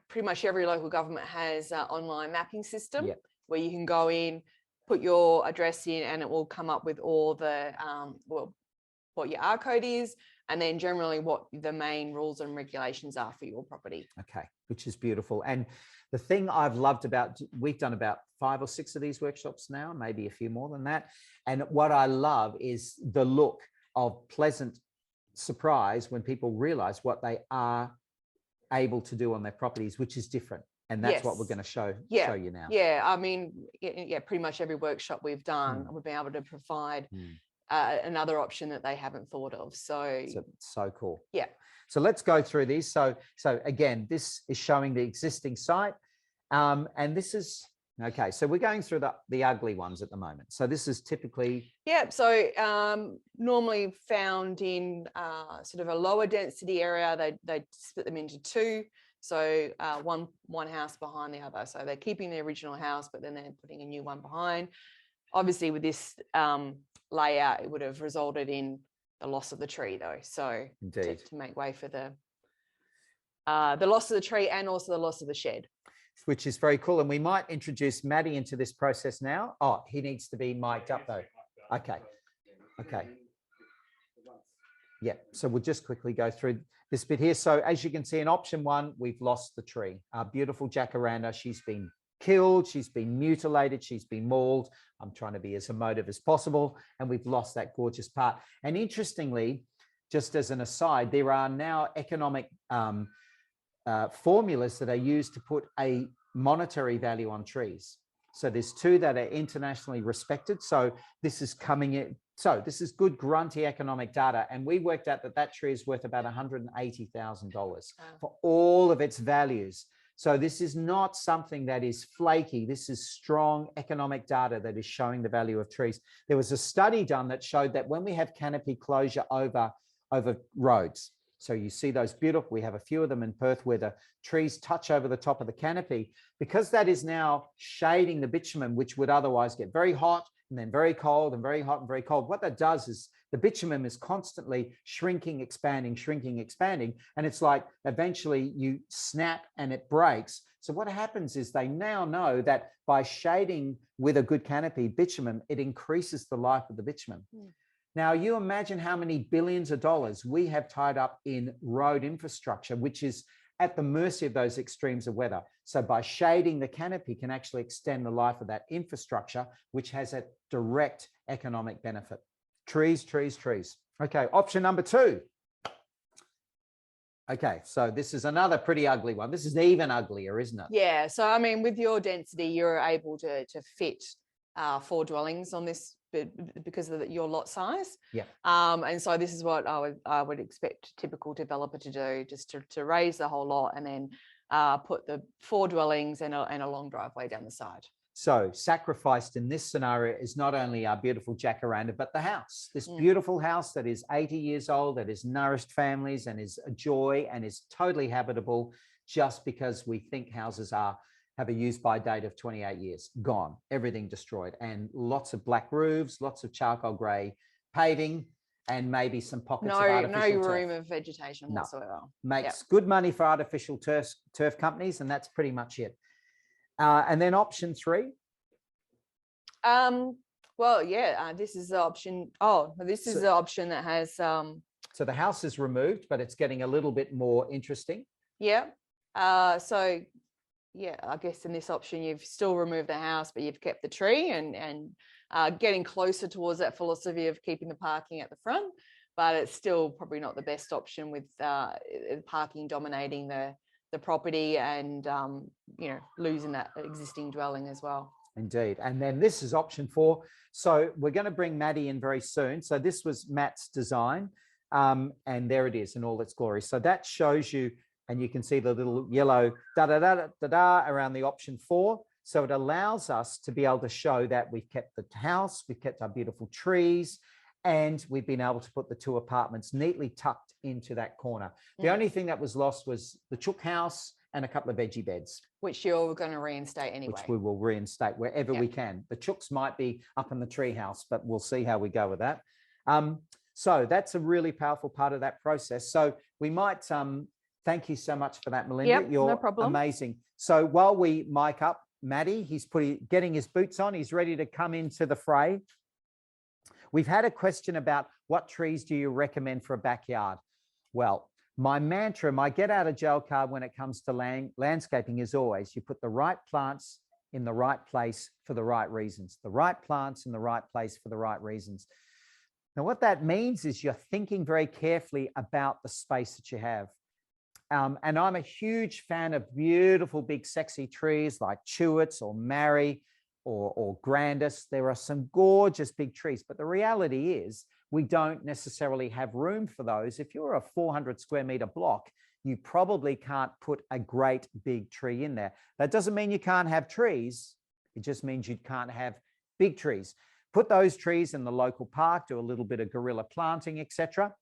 pretty much every local government has an online mapping system. Yep. Where you can go in, put your address in, and it will come up with all the what your R code is, and then generally what the main rules and regulations are for your property. Okay, which is beautiful. And the thing I've loved about, we've done about 5 or 6 of these workshops now, maybe a few more than that. And what I love is the look of pleasant surprise when people realize what they are able to do on their properties, which is different. And that's what we're going to show you now. Yeah, I mean, yeah, pretty much every workshop we've done, we've been able to provide another option that they haven't thought of. So cool. Yeah. So let's go through these. So again, this is showing the existing site. And this is, okay, so we're going through the ugly ones at the moment. So this is typically. Yeah, so normally found in sort of a lower density area. They split them into 2. So one house behind the other. So they're keeping the original house, but then they're putting a new one behind. Obviously, with this layout, it would have resulted in the loss of the tree, though. So to make way for the loss of the tree and also the loss of the shed. Which is very cool. And we might introduce Maddie into this process now. Oh, he needs to be mic'd up, though. Okay. Okay. Yeah, so we'll just quickly go through this bit here. So as you can see in option 1, we've lost the tree. Our beautiful jacaranda, she's been killed, she's been mutilated, she's been mauled. I'm trying to be as emotive as possible, and we've lost that gorgeous part. And interestingly, just as an aside, there are now economic formulas that are used to put a monetary value on trees. So there's 2 that are internationally respected. So this is coming in. So this is good grunty economic data. And we worked out that tree is worth about $180,000 for all of its values. So this is not something that is flaky. This is strong economic data that is showing the value of trees. There was a study done that showed that when we have canopy closure over roads, so you see those beautiful, we have a few of them in Perth where the trees touch over the top of the canopy, because that is now shading the bitumen, which would otherwise get very hot and then very cold and very hot and very cold. What that does is the bitumen is constantly shrinking, expanding. And it's like eventually you snap and it breaks. So what happens is they now know that by shading with a good canopy bitumen, it increases the life of the bitumen. Now, you imagine how many billions of dollars we have tied up in road infrastructure, which is at the mercy of those extremes of weather. So by shading the canopy can actually extend the life of that infrastructure, which has a direct economic benefit. Trees, trees, trees. Okay, option number 2. Okay, so this is another pretty ugly one. This is even uglier, isn't it? Yeah, so I mean, with your density, you're able to fit 4 dwellings on this because of your lot size. Yeah. And so this is what I would expect a typical developer to do, just to raise the whole lot and then put the 4 dwellings and a long driveway down the side. So sacrificed in this scenario is not only our beautiful jacaranda, but the house, this beautiful house that is 80 years old, that has nourished families and is a joy and is totally habitable, just because we think houses have have a use by date of 28 years, gone, everything destroyed, and lots of black roofs, lots of charcoal grey paving, and maybe some pockets of artificial no room turf. of vegetation No. whatsoever. Makes good money for artificial turf companies, and that's pretty much it. And then option 3. Well, yeah, this is the option. Oh, this is the option that has. So the house is removed, but it's getting a little bit more interesting. Yeah. So, yeah, I guess in this option, you've still removed the house, but you've kept the tree and getting closer towards that philosophy of keeping the parking at the front. But it's still probably not the best option with parking dominating the property and, losing that existing dwelling as well. Indeed. And then this is option 4. So we're going to bring Maddie in very soon. So this was Matt's design. And there it is in all its glory. So that shows you, and you can see the little yellow da-da-da-da-da around the option 4. So it allows us to be able to show that we've kept the house, we've kept our beautiful trees, and we've been able to put the 2 apartments neatly tucked into that corner. The only thing that was lost was the chook house and a couple of veggie beds. Which you're going to reinstate anyway. Which we will reinstate wherever we can. The chooks might be up in the tree house, but we'll see how we go with that. So that's a really powerful part of that process. So we might, thank you so much for that, Melinda. Yep, You're no problem. Amazing. So while we mic up Maddie, he's getting his boots on. He's ready to come into the fray. We've had a question about what trees do you recommend for a backyard? Well, my mantra, my get out of jail card when it comes to landscaping is always you put the right plants in the right place for the right reasons. The right plants in the right place for the right reasons. Now, what that means is you're thinking very carefully about the space that you have. And I'm a huge fan of beautiful, big, sexy trees like chewits or marri or grandis. There are some gorgeous big trees, but the reality is we don't necessarily have room for those. If you're a 400 square meter block, you probably can't put a great big tree in there. That doesn't mean you can't have trees. It just means you can't have big trees. Put those trees in the local park, do a little bit of guerrilla planting, etc.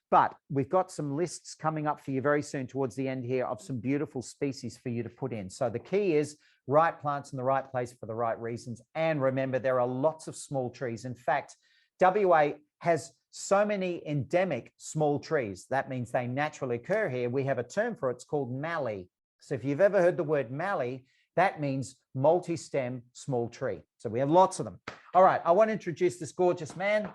But we've got some lists coming up for you very soon towards the end here of some beautiful species for you to put in. So the key is right plants in the right place for the right reasons. And remember, there are lots of small trees. In fact, WA has so many endemic small trees. That means they naturally occur here. We have a term for it. It's called mallee. So if you've ever heard the word mallee, that means multi-stem small tree. So we have lots of them. All right, I want to introduce this gorgeous man,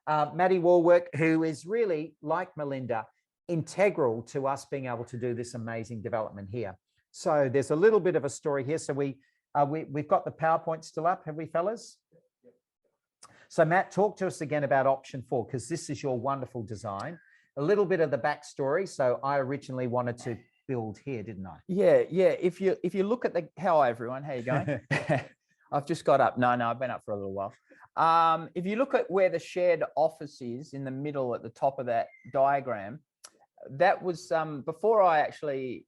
Matty Warwick, who is really, like Melinda, integral to us being able to do this amazing development here. So there's a little bit of a story here. So we've got the PowerPoint still up, have we, fellas? So Matt, talk to us again about option 4, because this is your wonderful design. A little bit of the backstory. So I originally wanted to build here, didn't I? Yeah. If you look at hi everyone, how you going? I've just got up. No, I've been up for a little while. If you look at where the shared office is in the middle at the top of that diagram, that was before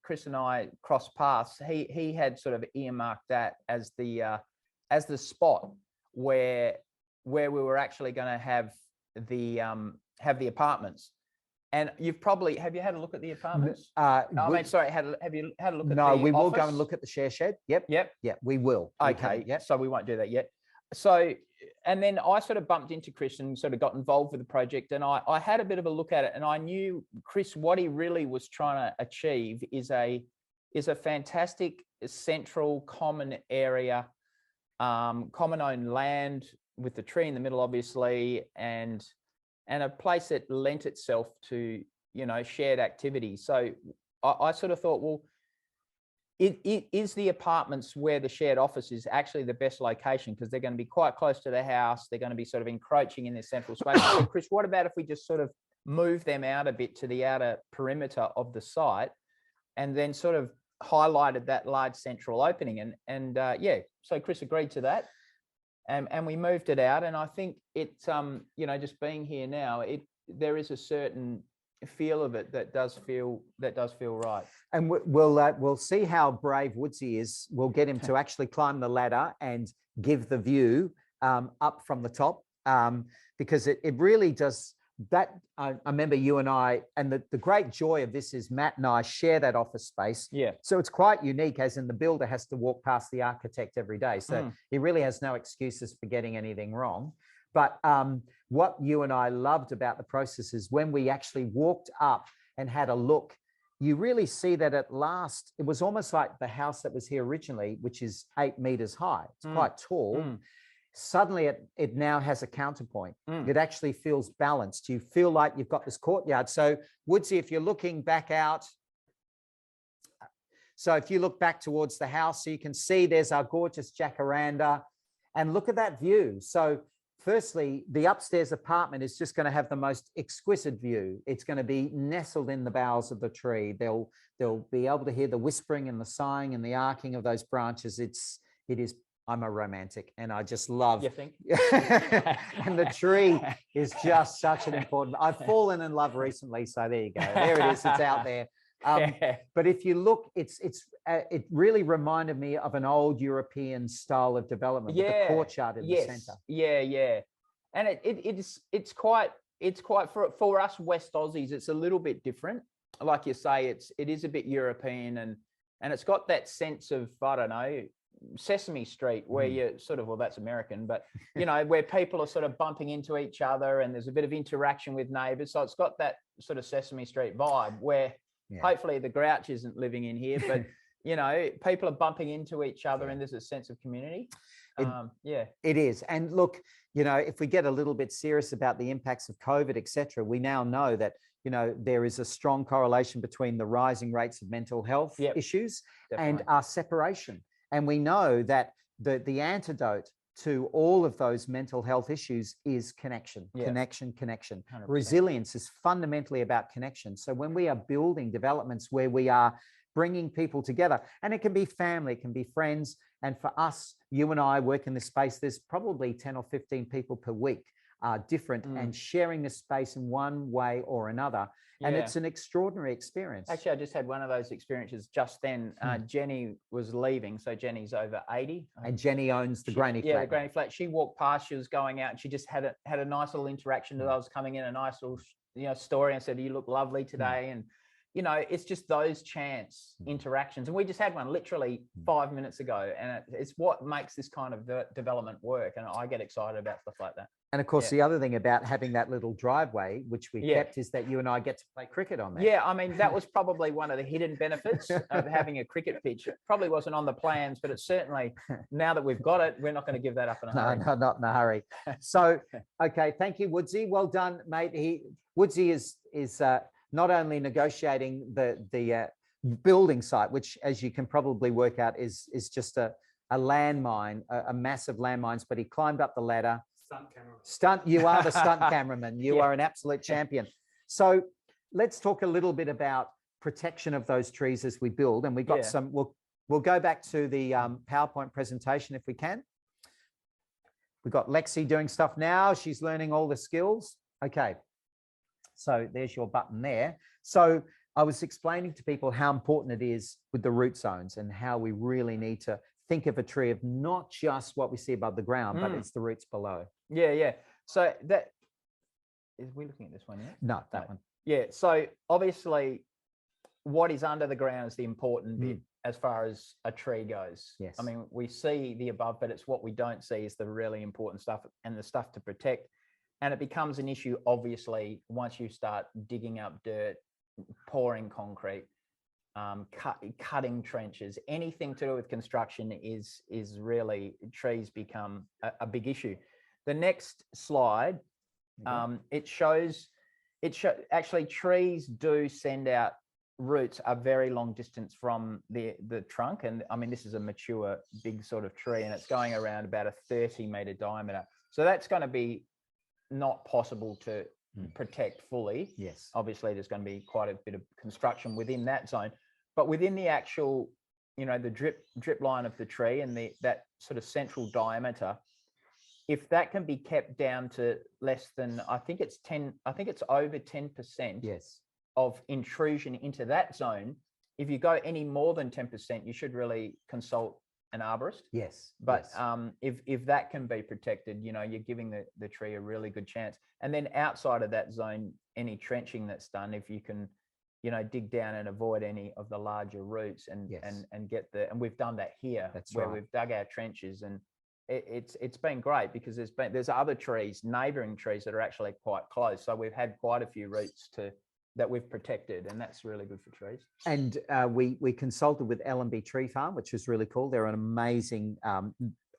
Chris and I crossed paths. He had sort of earmarked that as the spot where we were actually going to have the apartments. And have you had a look at the apartments? Have you had a look at no, the we will office? go and look at the share shed. Yep, we will. Okay, yep. So we won't do that yet. So, and then I sort of bumped into Chris and sort of got involved with the project, and I had a bit of a look at it, and I knew Chris, what he really was trying to achieve is a fantastic central common area, common owned land with the tree in the middle, obviously, and a place that lent itself to, shared activity. So I sort of thought, well, it is the apartments where the shared office is actually the best location, because they're going to be quite close to the house. They're going to be sort of encroaching in this central space. So Chris, what about if we just sort of move them out a bit to the outer perimeter of the site, and then sort of highlighted that large central opening? And so Chris agreed to that. And we moved it out, and I think it's just being here now, there is a certain feel of it that does feel right. And we'll see how brave Woodsy is. We'll get him to actually climb the ladder and give the view up from the top, because it really does that I remember you and I, and the great joy of this is Matt and I share that office space. Yeah. So it's quite unique, as in the builder has to walk past the architect every day. So he really has no excuses for getting anything wrong. But what you and I loved about the process is when we actually walked up and had a look, you really see that at last, it was almost like the house that was here originally, which is 8 meters high. It's quite tall. Suddenly it now has a counterpoint. It actually feels balanced. You feel like you've got this courtyard. So Woodsy, if you're looking back out, so if you look back towards the house, so you can see there's our gorgeous jacaranda, and look at that view. So firstly, the upstairs apartment is just going to have the most exquisite view. It's going to be nestled in the boughs of the tree. They'll be able to hear the whispering and the sighing and the arcing of those branches. It is. I'm a romantic, and I just love. You think? And the tree is just such an important. I've fallen in love recently, so there you go. There it is. It's out there. But if you look, it really reminded me of an old European style of development with the courtyard in the center. Yeah. And it's quite for us West Aussies, it's a little bit different. Like you say, it is a bit European, and it's got that sense of, I don't know, Sesame Street, where you sort of, well, that's American, but you know, where people are sort of bumping into each other and there's a bit of interaction with neighbors. So it's got that sort of Sesame Street vibe where hopefully the grouch isn't living in here, but you know, people are bumping into each other and there's a sense of community. It is. And look, you know, if we get a little bit serious about the impacts of COVID, etc., we now know that, you know, there is a strong correlation between the rising rates of mental health issues and our separation. And we know that the antidote to all of those mental health issues is connection. 100%. Resilience is fundamentally about connection. So when we are building developments where we are bringing people together, and it can be family, it can be friends. And for us, you and I work in this space, there's probably 10 or 15 people per week different and sharing this space in one way or another. And it's an extraordinary experience. Actually, I just had one of those experiences just then. Jenny was leaving. So Jenny's over 80. And Jenny owns the granny flat. Yeah, the granny flat. She walked past, she was going out, and she just had a nice little interaction as I was coming in, a nice little story, and said, "You look lovely today." And you know, it's just those chance interactions. And we just had one literally 5 minutes ago. And it's what makes this kind of development work. And I get excited about stuff like that. And of course, the other thing about having that little driveway, which we kept, is that you and I get to play cricket on there. Yeah, I mean, that was probably one of the hidden benefits of having a cricket pitch. It probably wasn't on the plans, but it's certainly, now that we've got it, we're not going to give that up in a hurry. No, not in a hurry. So, okay, thank you, Woodsy. Well done, mate. Woodsy is not only negotiating the building site, which, as you can probably work out, is just a landmine, a massive landmines, but he climbed up the ladder. You are the stunt cameraman. You are an absolute champion. So let's talk a little bit about protection of those trees as we build. And we've got some, we'll go back to the PowerPoint presentation if we can. We've got Lexi doing stuff now. She's learning all the skills. Okay. So there's your button there. So I was explaining to people how important it is with the root zones and how we really need to think of a tree of not just what we see above the ground, but it's the roots below. Yeah. So that, is we looking at this one yet? No, that one. Yeah. So obviously what is under the ground is the important bit as far as a tree goes. Yes. I mean, we see the above, but it's what we don't see is the really important stuff and the stuff to protect. And it becomes an issue, obviously, once you start digging up dirt, pouring concrete, cutting trenches, anything to do with construction is trees become a big issue. The next slide, it shows actually trees do send out roots a very long distance from the trunk. And I mean, this is a mature, big sort of tree, and it's going around about a 30-meter diameter. So that's going to be not possible to protect fully. Yes. Obviously, there's going to be quite a bit of construction within that zone, but within the actual, the drip line of the tree and that sort of central diameter, if that can be kept down to less than, I think it's over 10% of intrusion into that zone. If you go any more than 10%, you should really consult an arborist. Yes. But yes. if that can be protected, you know, you're giving the tree a really good chance. And then outside of that zone, any trenching that's done, if you can, you know, dig down and avoid any of the larger roots and Yes. and get the, and we've done that here. That's where right. we've dug our trenches, and it's been great because there's other trees, neighboring trees that are actually quite close. So we've had quite a few roots that we've protected, and that's really good for trees. And we consulted with L&B Tree Farm, which was really cool. They're an amazing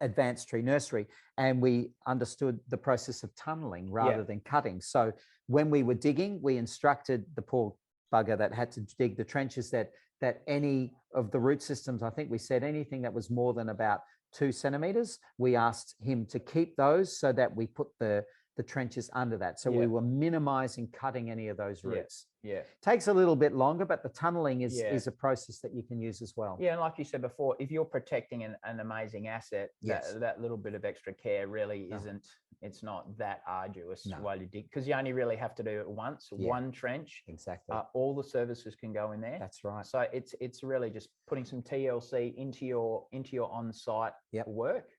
advanced tree nursery, and we understood the process of tunneling rather than cutting. So when we were digging, we instructed the poor bugger that had to dig the trenches that any of the root systems, I think we said anything that was more than about 2 centimeters, we asked him to keep those so that we put the trenches under that. So we were minimizing cutting any of those roots. Yeah. Takes a little bit longer, but the tunneling is Yeah. a process that you can use as well. Yeah, and like you said before, if you're protecting an amazing asset, Yes. that little bit of extra care really No. isn't, it's not that arduous No. while you dig, because you only really have to do it once, one trench. Exactly. All the services can go in there. That's right. So it's really just putting some TLC into your on-site work.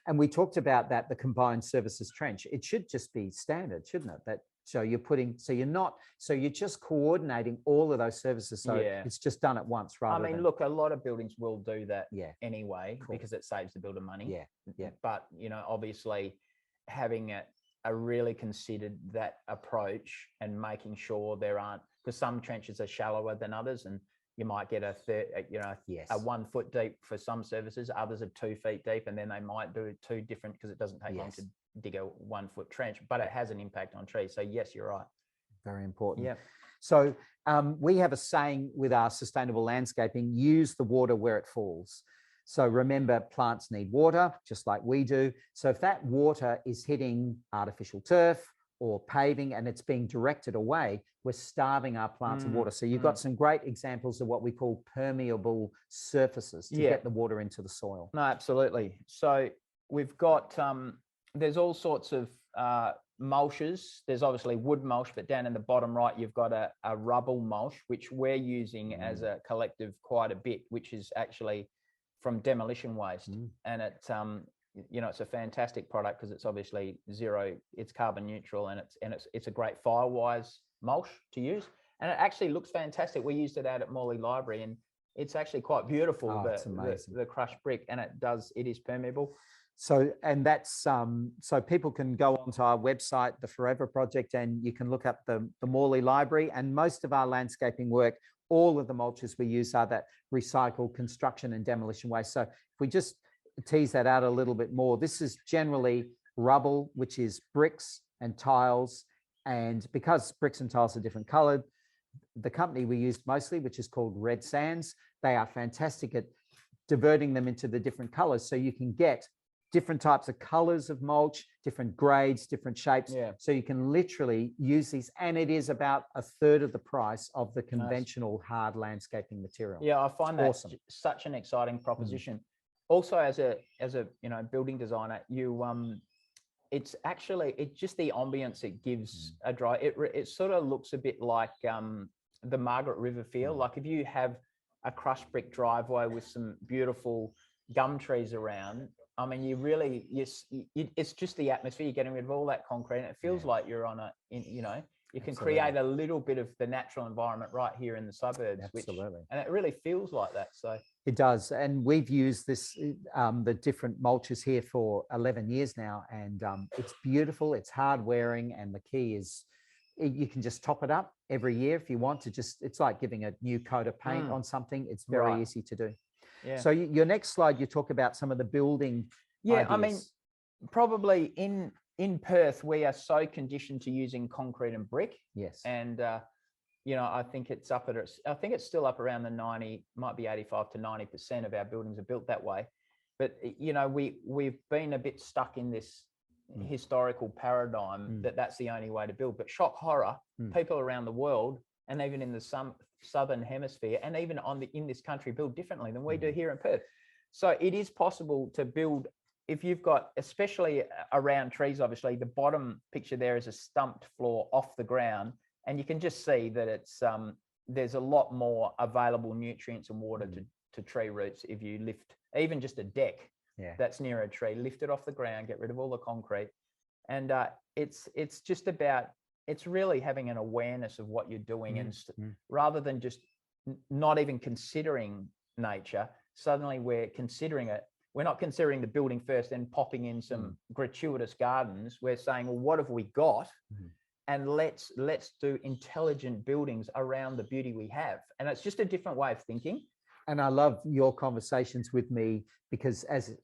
And we talked about that, the combined services trench. It should just be standard, shouldn't it? That so you're just coordinating all of those services. So it's just done at once rather than. Look, a lot of buildings will do that anyway, Cool. because it saves the builder money. Yeah. But, you know, obviously having a really considered that approach and making sure there aren't, because some trenches are shallower than others, and you might get a 1 foot deep for some services, others are 2 feet deep, and then they might do 2 different, because it doesn't take long to dig a 1 foot trench, but it has an impact on trees. So yes, you're right. Very important. Yeah. So we have a saying with our sustainable landscaping: use the water where it falls. So remember, plants need water just like we do. So if that water is hitting artificial turf or paving and it's being directed away, we're starving our plants of water. So you've got some great examples of what we call permeable surfaces to get the water into the soil. No, absolutely. So we've got, there's all sorts of mulches. There's obviously wood mulch, but down in the bottom right, you've got a rubble mulch, which we're using as a collective quite a bit, which is actually from demolition waste. And it's, you know, it's a fantastic product because it's obviously zero, it's carbon neutral, and it's a great firewise mulch to use. And it actually looks fantastic. We used it out at Morley Library, and it's actually quite beautiful, it's amazing. the crushed brick, and it is permeable. So, and that's, so people can go onto our website, the Forever Project, and you can look up the Morley Library, and most of our landscaping work, all of the mulches we use are that recycled construction and demolition waste. So if we just tease that out a little bit more, this is generally rubble, which is bricks and tiles. And because bricks and tiles are different colored, the company we used mostly, which is called Red Sands, they are fantastic at diverting them into the different colors. So you can get different types of colors of mulch, different grades, different shapes. So you can literally use these, and it is about a third of the price of the conventional hard landscaping material. Yeah, I find that awesome. Such an exciting proposition. Also, as a you know, building designer, you it's just the ambience it gives a drive. It sort of looks a bit like the Margaret River feel. Like if you have a crushed brick driveway with some beautiful gum trees around, I mean, it's just the atmosphere. You're getting rid of all that concrete, and it feels like you're on you know, you can create a little bit of the natural environment right here in the suburbs. And it really feels like that. So it does. And we've used this, the different mulches here for 11 years now, and it's beautiful. It's hard wearing, and the key is you can just top it up every year if you want to. It's like giving a new coat of paint on something. It's very easy to do. Yeah. So your next slide, you talk about some of the building ideas. I mean, probably in Perth, we are so conditioned to using concrete and brick. Yes. And, you know, I think it's still up around the 90, might be 85 to 90% of our buildings are built that way. But, you know, we've been a bit stuck in this historical paradigm that's the only way to build. But shock horror, people around the world, and even in the southern hemisphere, and even in this country, build differently than we do here in Perth. So it is possible to build, if you've got, especially around trees, obviously the bottom picture there is a stumped floor off the ground, and you can just see that it's there's a lot more available nutrients and water to tree roots if you lift even just a deck that's near a tree, lift it off the ground, get rid of all the concrete. And it's just about, it's really having an awareness of what you're doing, and rather than just not even considering nature, suddenly we're considering it. We're not considering the building first and popping in some gratuitous gardens. We're saying, well, what have we got? And let's do intelligent buildings around the beauty we have. And it's just a different way of thinking. And I love your conversations with me, because as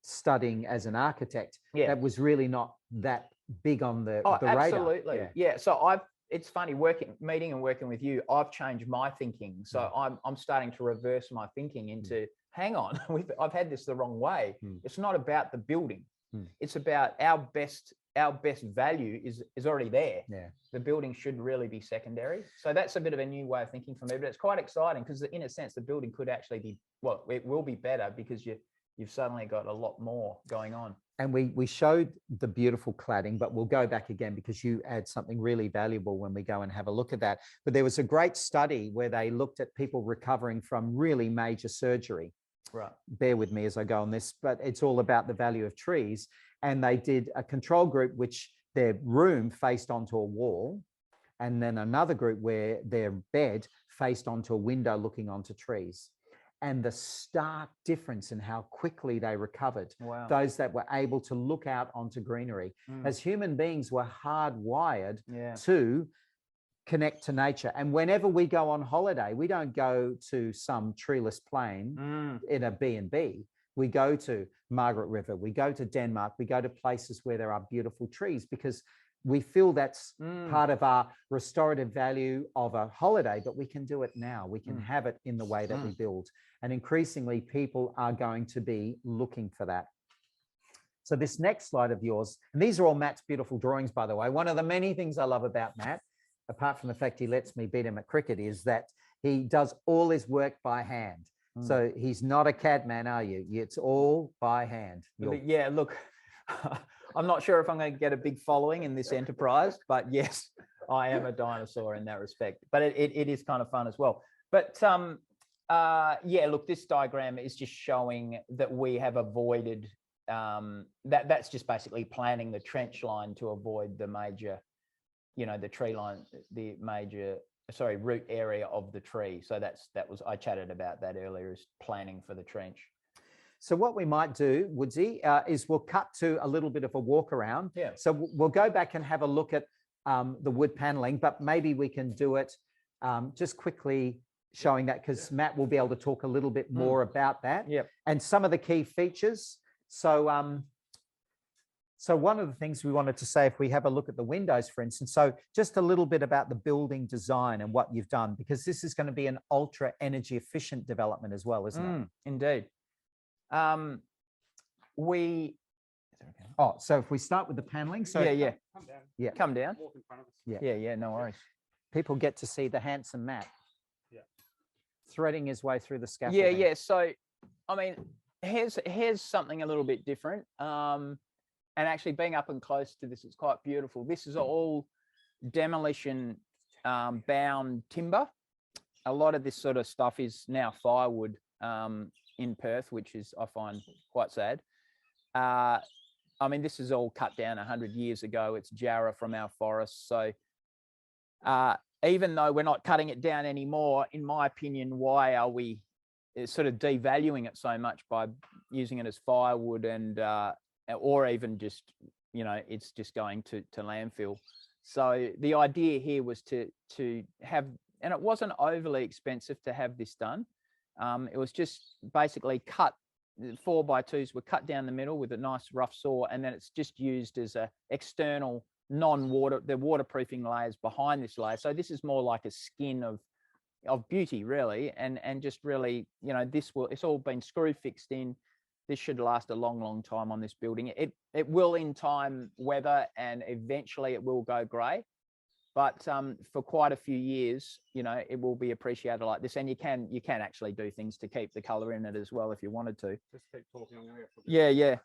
studying as an architect, that was really not that big on the radar. Absolutely. Yeah. So it's funny, meeting and working with you, I've changed my thinking. So I'm starting to reverse my thinking into, hang on, I've had this the wrong way. It's not about the building. It's about our best value is already there. The building should really be secondary. So that's a bit of a new way of thinking for me, but it's quite exciting, because in a sense, the building could actually be, well, it will be better, because you've suddenly got a lot more going on. And we showed the beautiful cladding, but we'll go back again, because you add something really valuable when we go and have a look at that. But there was a great study where they looked at people recovering from really major surgery. Right. Bear with me as I go on this, but it's all about the value of trees. And they did a control group, which their room faced onto a wall, and then another group where their bed faced onto a window looking onto trees. And the stark difference in how quickly they recovered. Wow. Those that were able to look out onto greenery. As human beings, we're hardwired to connect to nature. And whenever we go on holiday, we don't go to some treeless plain in a B&B. We go to Margaret River, we go to Denmark, we go to places where there are beautiful trees, because we feel that's part of our restorative value of a holiday, but we can do it now. We can have it in the way that we build. And increasingly, people are going to be looking for that. So this next slide of yours, and these are all Matt's beautiful drawings, by the way. One of the many things I love about Matt, apart from the fact he lets me beat him at cricket, is that he does all his work by hand. So he's not a CAD man, are you? It's all by hand. Yeah, look, I'm not sure if I'm going to get a big following in this enterprise, but yes, I am a dinosaur in that respect. But it is kind of fun as well. But yeah, look, this diagram is just showing that we have avoided, that's just basically planning the trench line to avoid the major, the tree line, the major, root area of the tree. So I chatted about that earlier, is planning for the trench. So what we might do, Woodsy, is we'll cut to a little bit of a walk around. Yeah. So we'll go back and have a look at the wood paneling, but maybe we can do it just quickly showing that, because Matt will be able to talk a little bit more about that and some of the key features. So one of the things we wanted to say, if we have a look at the windows, for instance, so just a little bit about the building design and what you've done, because this is going to be an ultra energy efficient development as well, isn't it? Indeed. So if we start with the paneling. So Come down. Yeah. Come down. Walk in front of us. Yeah, no worries. People get to see the handsome Matt threading his way through the scaffolding. Yeah. So, I mean, here's something a little bit different. And actually being up and close to this, it's quite beautiful. This is all demolition bound timber. A lot of this sort of stuff is now firewood in Perth, which is, I find, quite sad. I mean, this is all cut down 100 years ago. It's jarrah from our forests. So even though we're not cutting it down anymore, in my opinion, why are we sort of devaluing it so much by using it as firewood and or even just, it's just going to landfill. So the idea here was to have, and it wasn't overly expensive to have this done. It was just basically cut, 4x2s were cut down the middle with a nice rough saw, and then it's just used as a external non-water, the waterproofing layers behind this layer. So this is more like a skin of beauty, really, and just really, it's all been screw fixed in. This should last a long, long time on this building. It will in time weather, and eventually it will go grey. But for quite a few years, it will be appreciated like this. And you can actually do things to keep the colour in it as well if you wanted to. Just keep talking. Yeah.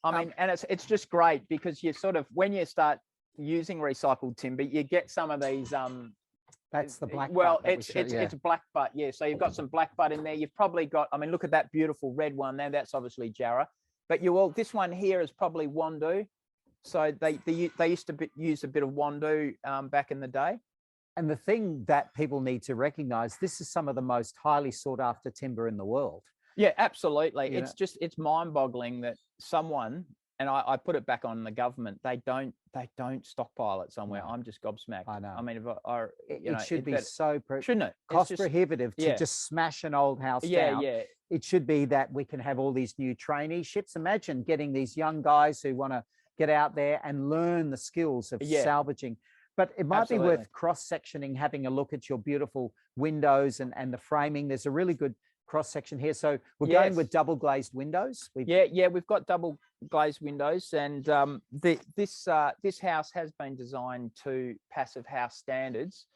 I mean, and it's just great, because you sort of, when you start using recycled timber, you get some of these That's the black Well, butt that we it's showed, yeah. it's black butt, yeah. So you've got some black butt in there. You've probably got, I mean, look at that beautiful red one there. That's obviously Jarrah. But this one here is probably Wandoo. So they used to use a bit of Wandoo back in the day. And the thing that people need to recognize, this is some of the most highly sought after timber in the world. Yeah, absolutely. You It's mind boggling that someone, and I put it back on the government, they don't stockpile it somewhere. No. I'm just gobsmacked. I know. I mean, It should be shouldn't it? cost prohibitive to yeah. just smash an old house Yeah, down. yeah. It should be that we can have all these new traineeships. Imagine getting these young guys who want to get out there and learn the skills of salvaging. But it might be worth cross-sectioning, having a look at your beautiful windows and the framing. There's a really good cross-section here. So we're going with double glazed windows. We've got double glazed windows, and this house has been designed to passive house standards.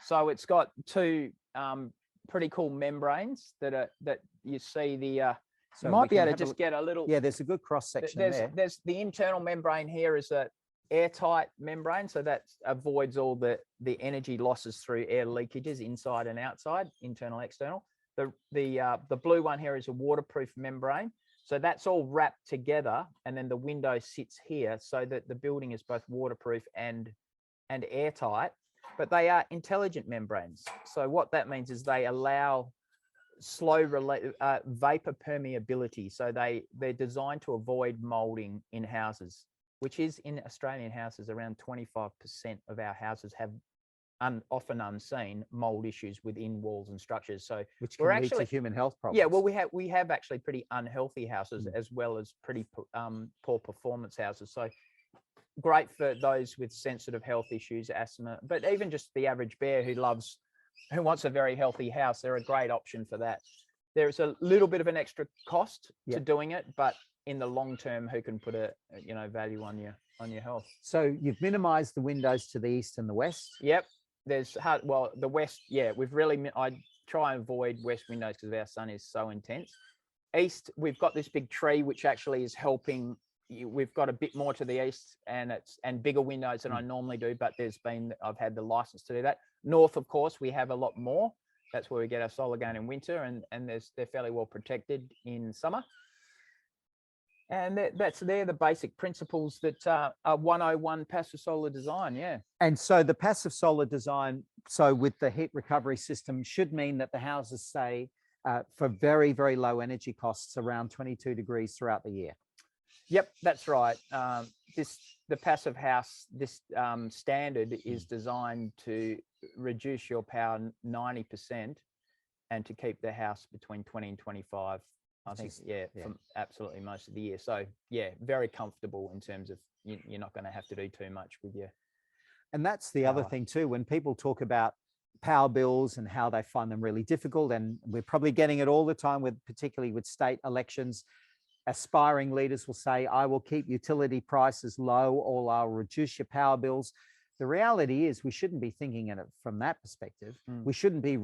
So it's got two pretty cool membranes that you see the. So you might be able to just get a little. Yeah, there's a good cross-section there. There's the internal membrane here is a airtight membrane, so that avoids all the energy losses through air leakages inside and outside, internal, external. The blue one here is a waterproof membrane, so that's all wrapped together, and then the window sits here so that the building is both waterproof and airtight. But they are intelligent membranes. So what that means is they allow slow vapor permeability. So they're designed to avoid molding in houses, which is in Australian houses, around 25% of our houses have often unseen mold issues within walls and structures. So which can lead to human health problems. Yeah, well, we have actually pretty unhealthy houses as well as pretty poor performance houses. So great for those with sensitive health issues, asthma, but even just the average bear who wants a very healthy house, they're a great option for that. There's a little bit of an extra cost to doing it, but in the long term, who can put a value on your health? So you've minimized the windows to the east and the west. Yep. The west. Yeah, I try and avoid west windows because our sun is so intense. East, we've got this big tree which actually is helping. We've got a bit more to the east and bigger windows than I normally do, but I've had the license to do that. North, of course, we have a lot more. That's where we get our solar gain in winter, and they're fairly well protected in summer. And they're the basic principles that are 101 passive solar design, yeah. And so the passive solar design, so with the heat recovery system, should mean that the houses stay for very, very low energy costs around 22 degrees throughout the year. Yep, that's right. The passive house, this standard is designed to reduce your power 90% and to keep the house between 20 and 25. I think, from absolutely most of the year. So yeah, very comfortable in terms of you're not going to have to do too much with you. And that's the other thing too, when people talk about power bills and how they find them really difficult, and we're probably getting it all the time particularly with state elections, aspiring leaders will say, I will keep utility prices low, or I'll reduce your power bills. The reality is we shouldn't be thinking in it from that perspective. We shouldn't be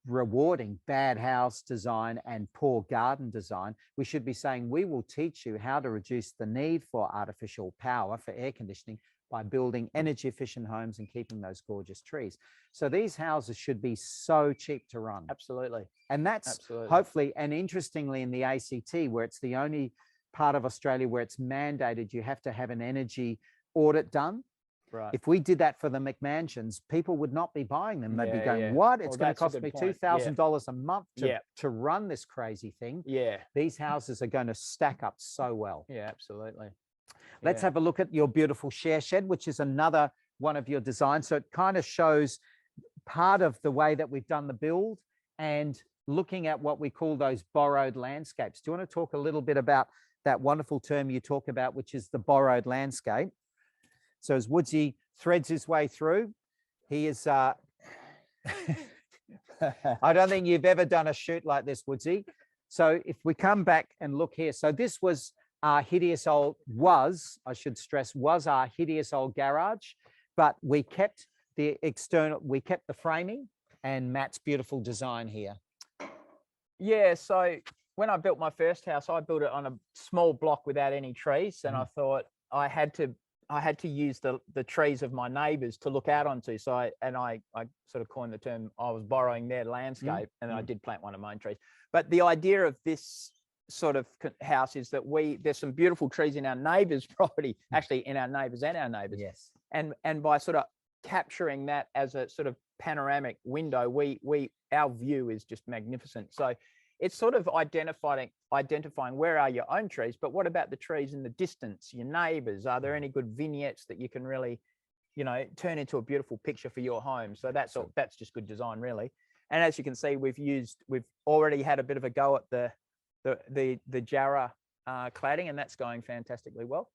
rewarding bad house design and poor garden design. We should be saying, we will teach you how to reduce the need for artificial power for air conditioning by building energy efficient homes and keeping those gorgeous trees. So these houses should be so cheap to run. Absolutely. And that's hopefully, and interestingly in the ACT, where it's the only part of Australia where it's mandated you have to have an energy audit done. Right. If we did that for the McMansions, people would not be buying them. They'd be going, what? It's going to cost me $2,000 a month to run this crazy thing. Yeah. These houses are going to stack up so well. Yeah, absolutely. Let's have a look at your beautiful share shed, which is another one of your designs. So it kind of shows part of the way that we've done the build and looking at what we call those borrowed landscapes. Do you want to talk a little bit about that wonderful term you talk about, which is the borrowed landscape? So as Woodsy threads his way through, he is, I don't think you've ever done a shoot like this, Woodsy. So if we come back and look here, so this was our hideous old, I should stress, was our hideous old garage, but we kept the framing and Matt's beautiful design here. Yeah, so when I built my first house, I built it on a small block without any trees. And I thought I had to I had to use the trees of my neighbours to look out onto. So I sort of coined the term. I was borrowing their landscape, and I did plant one of my own trees. But the idea of this sort of house is that there's some beautiful trees in our neighbours' property, actually in our neighbours and our neighbours. Yes. And by sort of capturing that as a sort of panoramic window, our view is just magnificent. So it's sort of identifying where are your own trees, but what about the trees in the distance, your neighbours? Are there any good vignettes that you can really, turn into a beautiful picture for your home? So that's just good design, really. And as you can see, we've already had a bit of a go at the Jarrah cladding, and that's going fantastically well.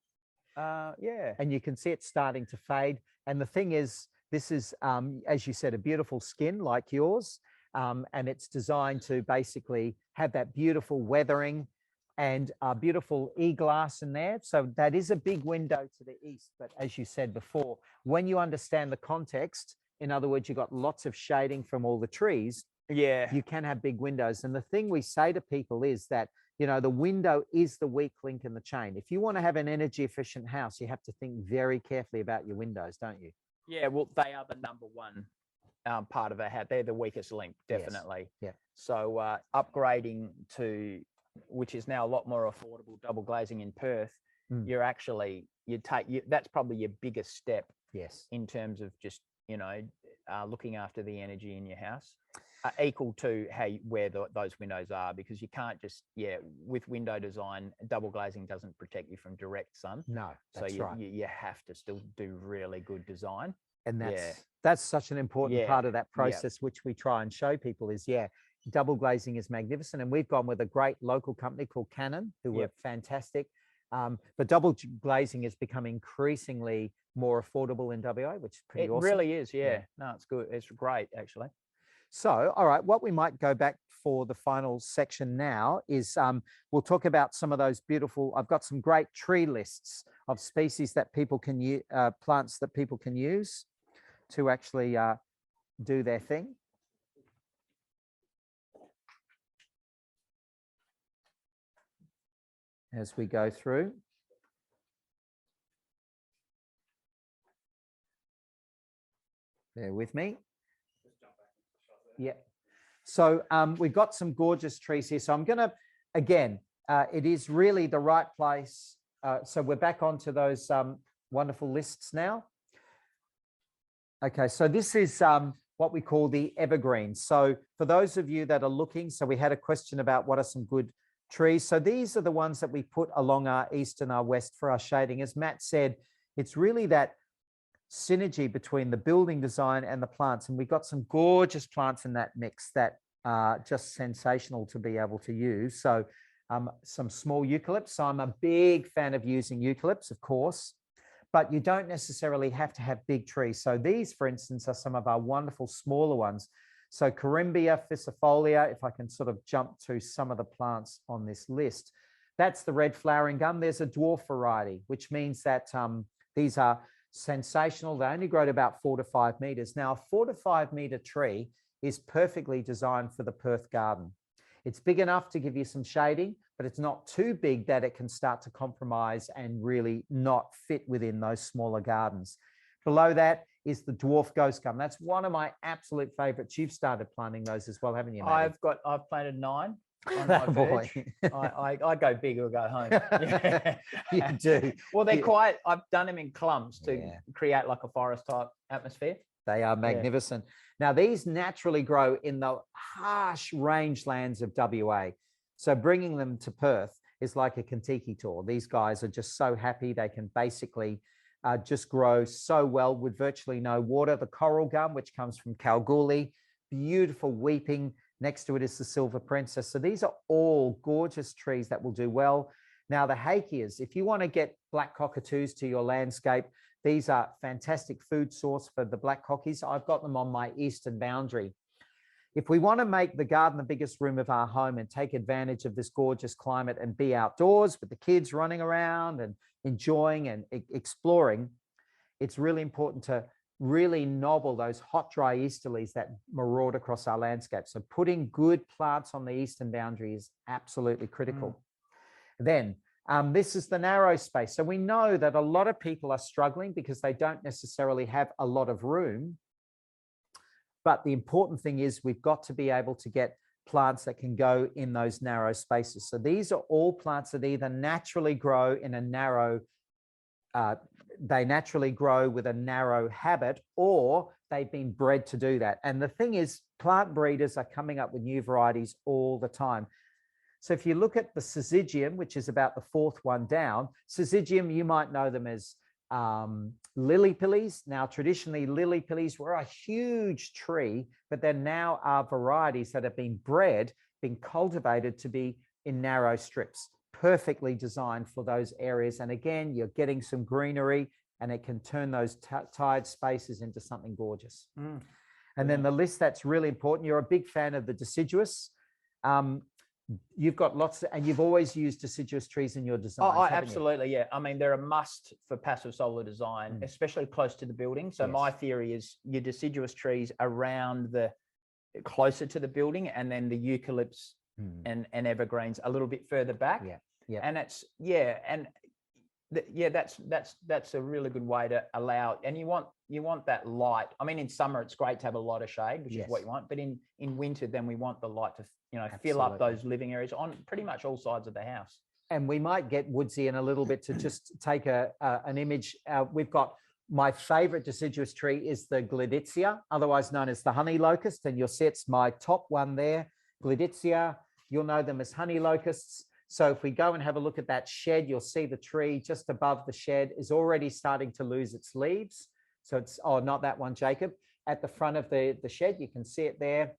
Yeah. And you can see it starting to fade. And the thing is, this is, as you said, a beautiful skin like yours. And it's designed to basically have that beautiful weathering and beautiful e-glass in there. So that is a big window to the east. But as you said before, when you understand the context, in other words, you've got lots of shading from all the trees, you can have big windows. And the thing we say to people is that, the window is the weak link in the chain. If you want to have an energy efficient house, you have to think very carefully about your windows, don't you? Yeah, well, they are the number one part of a house. They're the weakest link, definitely. Yes. Yeah. So upgrading to, which is now a lot more affordable, double glazing in Perth, that's probably your biggest step. Yes. In terms of just, looking after the energy in your house, equal to where those windows are, because you can't just, with window design, double glazing doesn't protect you from direct sun. No, that's right. You have to still do really good design. And that's such an important part of that process, which we try and show people is, double glazing is magnificent. And we've gone with a great local company called Canon, who were fantastic. But double glazing is becoming increasingly more affordable in WA, which is pretty awesome. It really is, yeah. No, it's good. It's great, actually. So, all right, what we might go back for the final section now is we'll talk about some of those beautiful, I've got some great tree lists of species that people can use, plants that people can use to actually do their thing. As we go through. Bear with me. Yeah. So we've got some gorgeous trees here. So I'm going to, again, it is really the right place. So we're back onto those wonderful lists now. Okay, so this is what we call the evergreens. So for those of you that are looking, so we had a question about what are some good trees. So these are the ones that we put along our east and our west for our shading. As Matt said, it's really that synergy between the building design and the plants. And we've got some gorgeous plants in that mix that are just sensational to be able to use. So some small eucalypts. So I'm a big fan of using eucalypts, of course, but you don't necessarily have to have big trees. So these, for instance, are some of our wonderful smaller ones. So Corymbia ficifolia, if I can sort of jump to some of the plants on this list, that's the red flowering gum. There's a dwarf variety, which means that these are sensational. They only grow to about 4 to 5 meters. Now, a 4 to 5 meter tree is perfectly designed for the Perth garden. It's big enough to give you some shading, but it's not too big that it can start to compromise and really not fit within those smaller gardens. Below that is the dwarf ghost gum. That's one of my absolute favorites. You've started planting those as well, haven't you, Matty? I've planted 9. I go big or go home. Yeah. You do. Well, they're quite, I've done them in clumps to create like a forest type atmosphere. They are magnificent. Now, these naturally grow in the harsh rangelands of WA. So bringing them to Perth is like a Kentucky tour. These guys are just so happy. They can basically just grow so well with virtually no water. The coral gum, which comes from Kalgoorlie, beautiful weeping. Next to it is the silver princess. So these are all gorgeous trees that will do well. Now, the hakeas, if you want to get black cockatoos to your landscape, these are fantastic food source for the black cockies. I've got them on my eastern boundary. If we want to make the garden the biggest room of our home and take advantage of this gorgeous climate and be outdoors with the kids running around and enjoying and exploring, it's really important to really nobble those hot, dry easterlies that maraud across our landscape. So putting good plants on the eastern boundary is absolutely critical. Then This is the narrow space. So we know that a lot of people are struggling because they don't necessarily have a lot of room. But the important thing is we've got to be able to get plants that can go in those narrow spaces. So these are all plants that either naturally grow in a narrow, they naturally grow with a narrow habit, or they've been bred to do that. And the thing is, plant breeders are coming up with new varieties all the time. So if you look at the syzygium, which is about the fourth one down, syzygium, you might know them as lily pillies. Now, traditionally, lily pillies were a huge tree, but there now are varieties that have been bred, been cultivated to be in narrow strips, perfectly designed for those areas. And again, you're getting some greenery, and it can turn those tired spaces into something gorgeous. And then the list that's really important, you're a big fan of the deciduous. You've got lots, and you've always used deciduous trees in your design. Oh, absolutely, yeah. I mean, they're a must for passive solar design, especially close to the building. So my theory is your deciduous trees around closer to the building, and then the eucalypts and evergreens a little bit further back. Yeah. And it's that's a really good way to allow. And you want that light. I mean, in summer it's great to have a lot of shade, which is what you want. But in winter, then we want the light to fill up those living areas on pretty much all sides of the house. And we might get woodsy in a little bit to just take an image. We've got my favorite deciduous tree is the Gleditsia, otherwise known as the honey locust. And you'll see it's my top one there, Gleditsia. You'll know them as honey locusts. So if we go and have a look at that shed, you'll see the tree just above the shed is already starting to lose its leaves. So it's, oh, not that one, Jacob. At the front of the shed, you can see it there.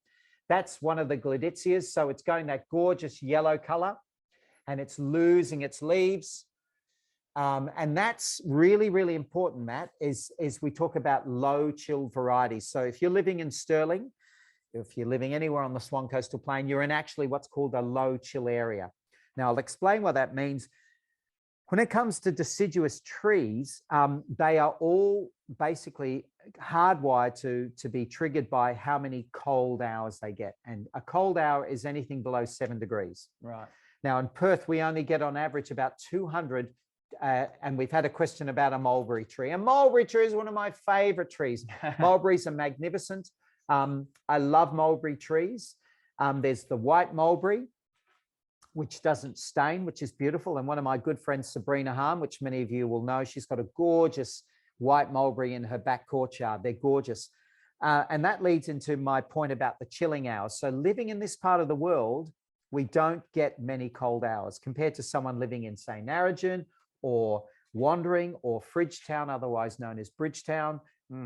That's one of the Gleditzias. So it's going that gorgeous yellow color, and it's losing its leaves. And that's really, really important, Matt, is we talk about low chill varieties. So if you're living in Stirling, if you're living anywhere on the Swan Coastal Plain, you're in actually what's called a low chill area. Now, I'll explain what that means. When it comes to deciduous trees, they are all basically hardwired to be triggered by how many cold hours they get. And a cold hour is anything below 7 degrees. Right. Now, in Perth, we only get on average about 200. And we've had a question about a mulberry tree. A mulberry tree is one of my favorite trees. Mulberries are magnificent. I love mulberry trees. There's the white mulberry, which doesn't stain, which is beautiful. And one of my good friends, Sabrina Harm, which many of you will know, she's got a gorgeous white mulberry in her back courtyard. They're gorgeous. And that leads into my point about the chilling hours. So living in this part of the world, we don't get many cold hours compared to someone living in, say, Narrogin or Wandering or Fridgetown, otherwise known as Bridgetown.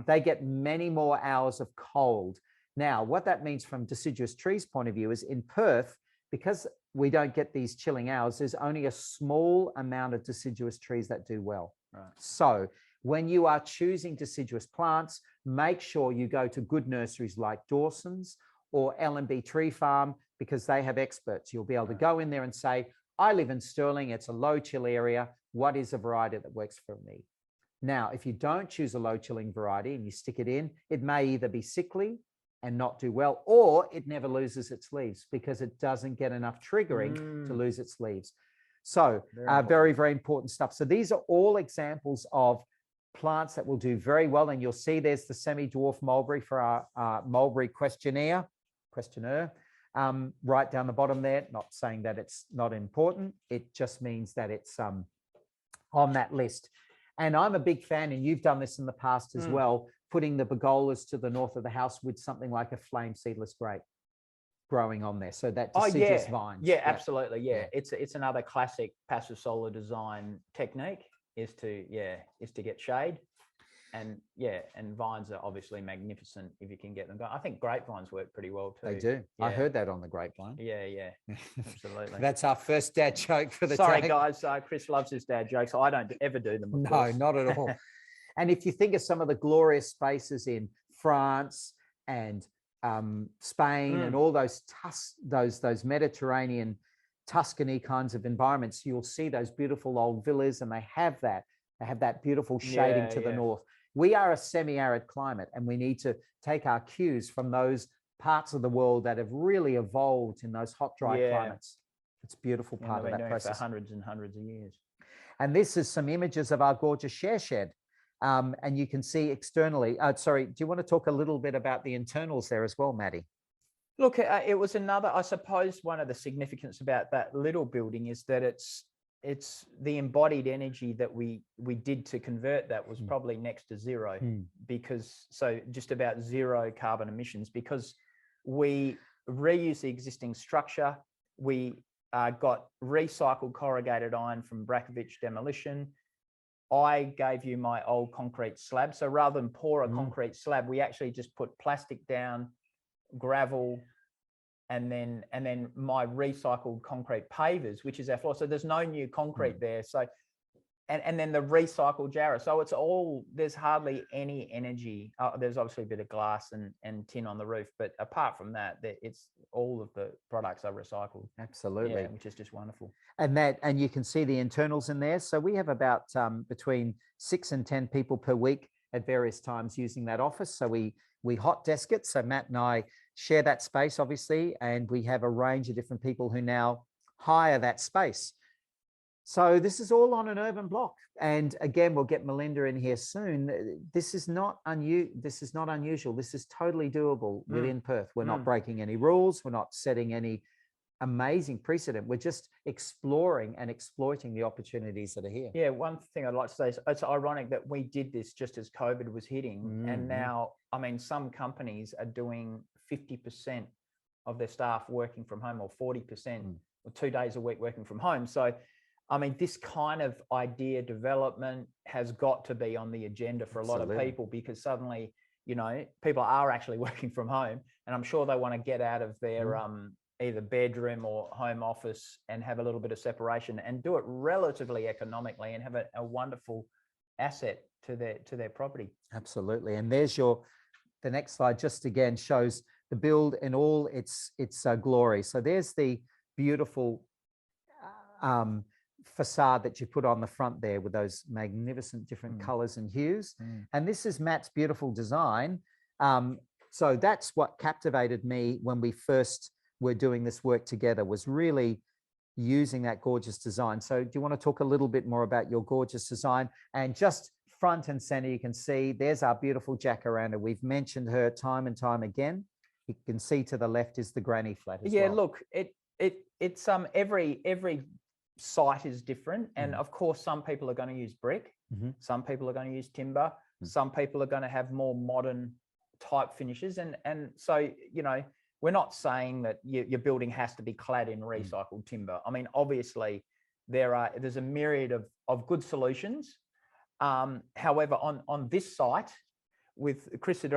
They get many more hours of cold. Now, what that means from deciduous trees' point of view is in Perth, because we don't get these chilling hours, there's only a small amount of deciduous trees that do well. Right. So when you are choosing deciduous plants, make sure you go to good nurseries like Dawson's or L&B Tree Farm, because they have experts. You'll be able to go in there and say, I live in Stirling, it's a low chill area. What is a variety that works for me? Now, if you don't choose a low chilling variety and you stick it in, it may either be sickly and not do well, or it never loses its leaves because it doesn't get enough triggering to lose its leaves. So very, very important stuff. So these are all examples of plants that will do very well. And you'll see there's the semi-dwarf mulberry for our mulberry questionnaire, right down the bottom there. Not saying that it's not important. It just means that it's on that list. And I'm a big fan, and you've done this in the past as well, putting the begolas to the north of the house with something like a flame seedless grape growing on there. So that deciduous vines. Yeah, absolutely. Yeah. It's another classic passive solar design technique is to get shade. And vines are obviously magnificent if you can get them going. I think grapevines work pretty well too. They do. Yeah. I heard that on the grapevine. Yeah, absolutely. That's our first dad joke for the Sorry, day. guys. Chris loves his dad jokes. I don't ever do them. No, not at all. And if you think of some of the glorious spaces in France and Spain and all those Mediterranean Tuscany kinds of environments, you'll see those beautiful old villas, and they have that beautiful shading to the north. We are a semi-arid climate, and we need to take our cues from those parts of the world that have really evolved in those hot, dry climates. It's a beautiful You know, part of they've been that doing it for process. hundreds and hundreds of years. And this is some images of our gorgeous share shed. And you can see externally. Sorry, do you want to talk a little bit about the internals there as well, Maddie? Look, it was another, I suppose one of the significance about that little building is that it's the embodied energy that we did to convert that was probably next to zero, because so just about zero carbon emissions, because we reuse the existing structure. We got recycled corrugated iron from Brackovich demolition. I gave you my old concrete slab. So rather than pour a concrete slab, we actually just put plastic down, gravel, and then my recycled concrete pavers, which is our floor. So there's no new concrete there. So and then the recycled jarrah. So it's all, there's hardly any energy. There's obviously a bit of glass and tin on the roof, but apart from that, it's all of the products are recycled. Absolutely. Yeah, which is just wonderful. And you can see the internals in there. So we have about between 6 and 10 people per week at various times using that office. So we hot desk it. So Matt and I share that space, obviously, and we have a range of different people who now hire that space. So this is all on an urban block. And again, we'll get Melinda in here soon. This is not unusual. This is totally doable within Perth. We're not breaking any rules. We're not setting any amazing precedent. We're just exploring and exploiting the opportunities that are here. Yeah, one thing I'd like to say is it's ironic that we did this just as COVID was hitting. And now, I mean, some companies are doing 50% of their staff working from home, or 40%, or 2 days a week working from home. So, I mean, this kind of idea development has got to be on the agenda for a lot of people, because suddenly, you know, people are actually working from home, and I'm sure they want to get out of their either bedroom or home office and have a little bit of separation and do it relatively economically and have a wonderful asset to their property. Absolutely. And there's the next slide just again shows the build in all its glory. So there's the beautiful facade that you put on the front there with those magnificent different colors and hues. And this is Matt's beautiful design. So that's what captivated me when we first were doing this work together, was really using that gorgeous design. So do you want to talk a little bit more about your gorgeous design? And just front and center, you can see there's our beautiful jacaranda. We've mentioned her time and time again. You can see to the left is the granny flat as well. Yeah, look, it's every site is different, and of course some people are going to use brick, some people are going to use timber, some people are going to have more modern type finishes, and so, you know, we're not saying that your building has to be clad in recycled timber. I mean, obviously there's a myriad of good solutions. However, on this site, with Chris had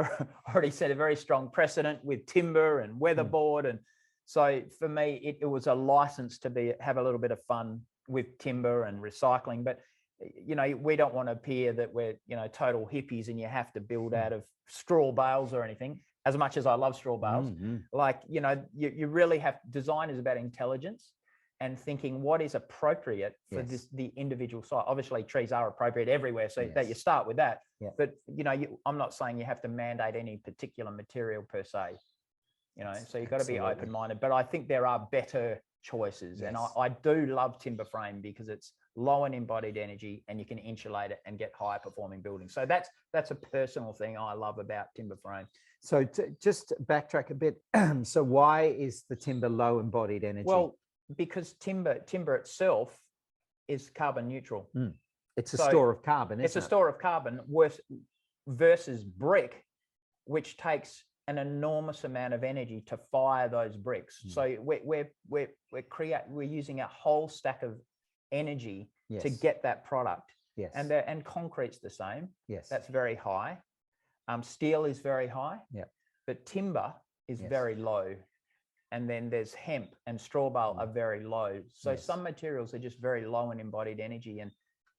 already set a very strong precedent with timber and weatherboard, and so for me, it was a license to have a little bit of fun with timber and recycling. But, you know, we don't want to appear that we're, you know, total hippies and you have to build out of straw bales or anything. As much as I love straw bales, like, you know, you really have, design is about intelligence and thinking what is appropriate for the individual site. Obviously, trees are appropriate everywhere, so that you start with that. But, you know, I'm not saying you have to mandate any particular material per se. You know, so you've got to be open-minded, but I think there are better choices. And I do love timber frame because it's low in embodied energy and you can insulate it and get high performing buildings. So that's a personal thing I love about timber frame. So just backtrack a bit. So why is the timber low embodied energy? Well, because timber itself is carbon neutral. It's a store of carbon, isn't it? It's a store of carbon versus brick, which takes an enormous amount of energy to fire those bricks. So we're using a whole stack of energy to get that product. And concrete's the same. That's very high. Steel is very high. But timber is very low. And then there's hemp and straw bale are very low. So some materials are just very low in embodied energy.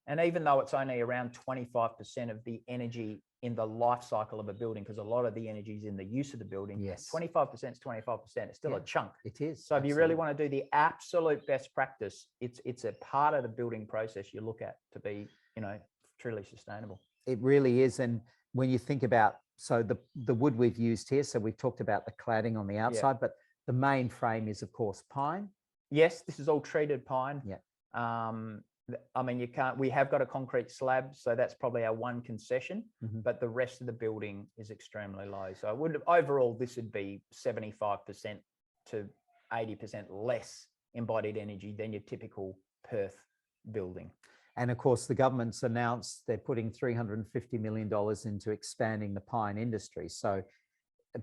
And even though it's only around 25% of the energy in the life cycle of a building, because a lot of the energy is in the use of the building, 25% is 25%. It's still a chunk. It is. So if you really want to do the absolute best practice, it's a part of the building process you look at to be, you know, truly sustainable. It really is. And when you think about, so the wood we've used here, so we've talked about the cladding on the outside, but the main frame is, of course, pine. yes, this is all treated pine. Yeah. I mean, we have got a concrete slab, so that's probably our one concession, Mhm. but the rest of the building is extremely low. So overall, this would be 75% to 80% less embodied energy than your typical Perth building. And of course, the government's announced they're putting $350 million into expanding the pine industry. So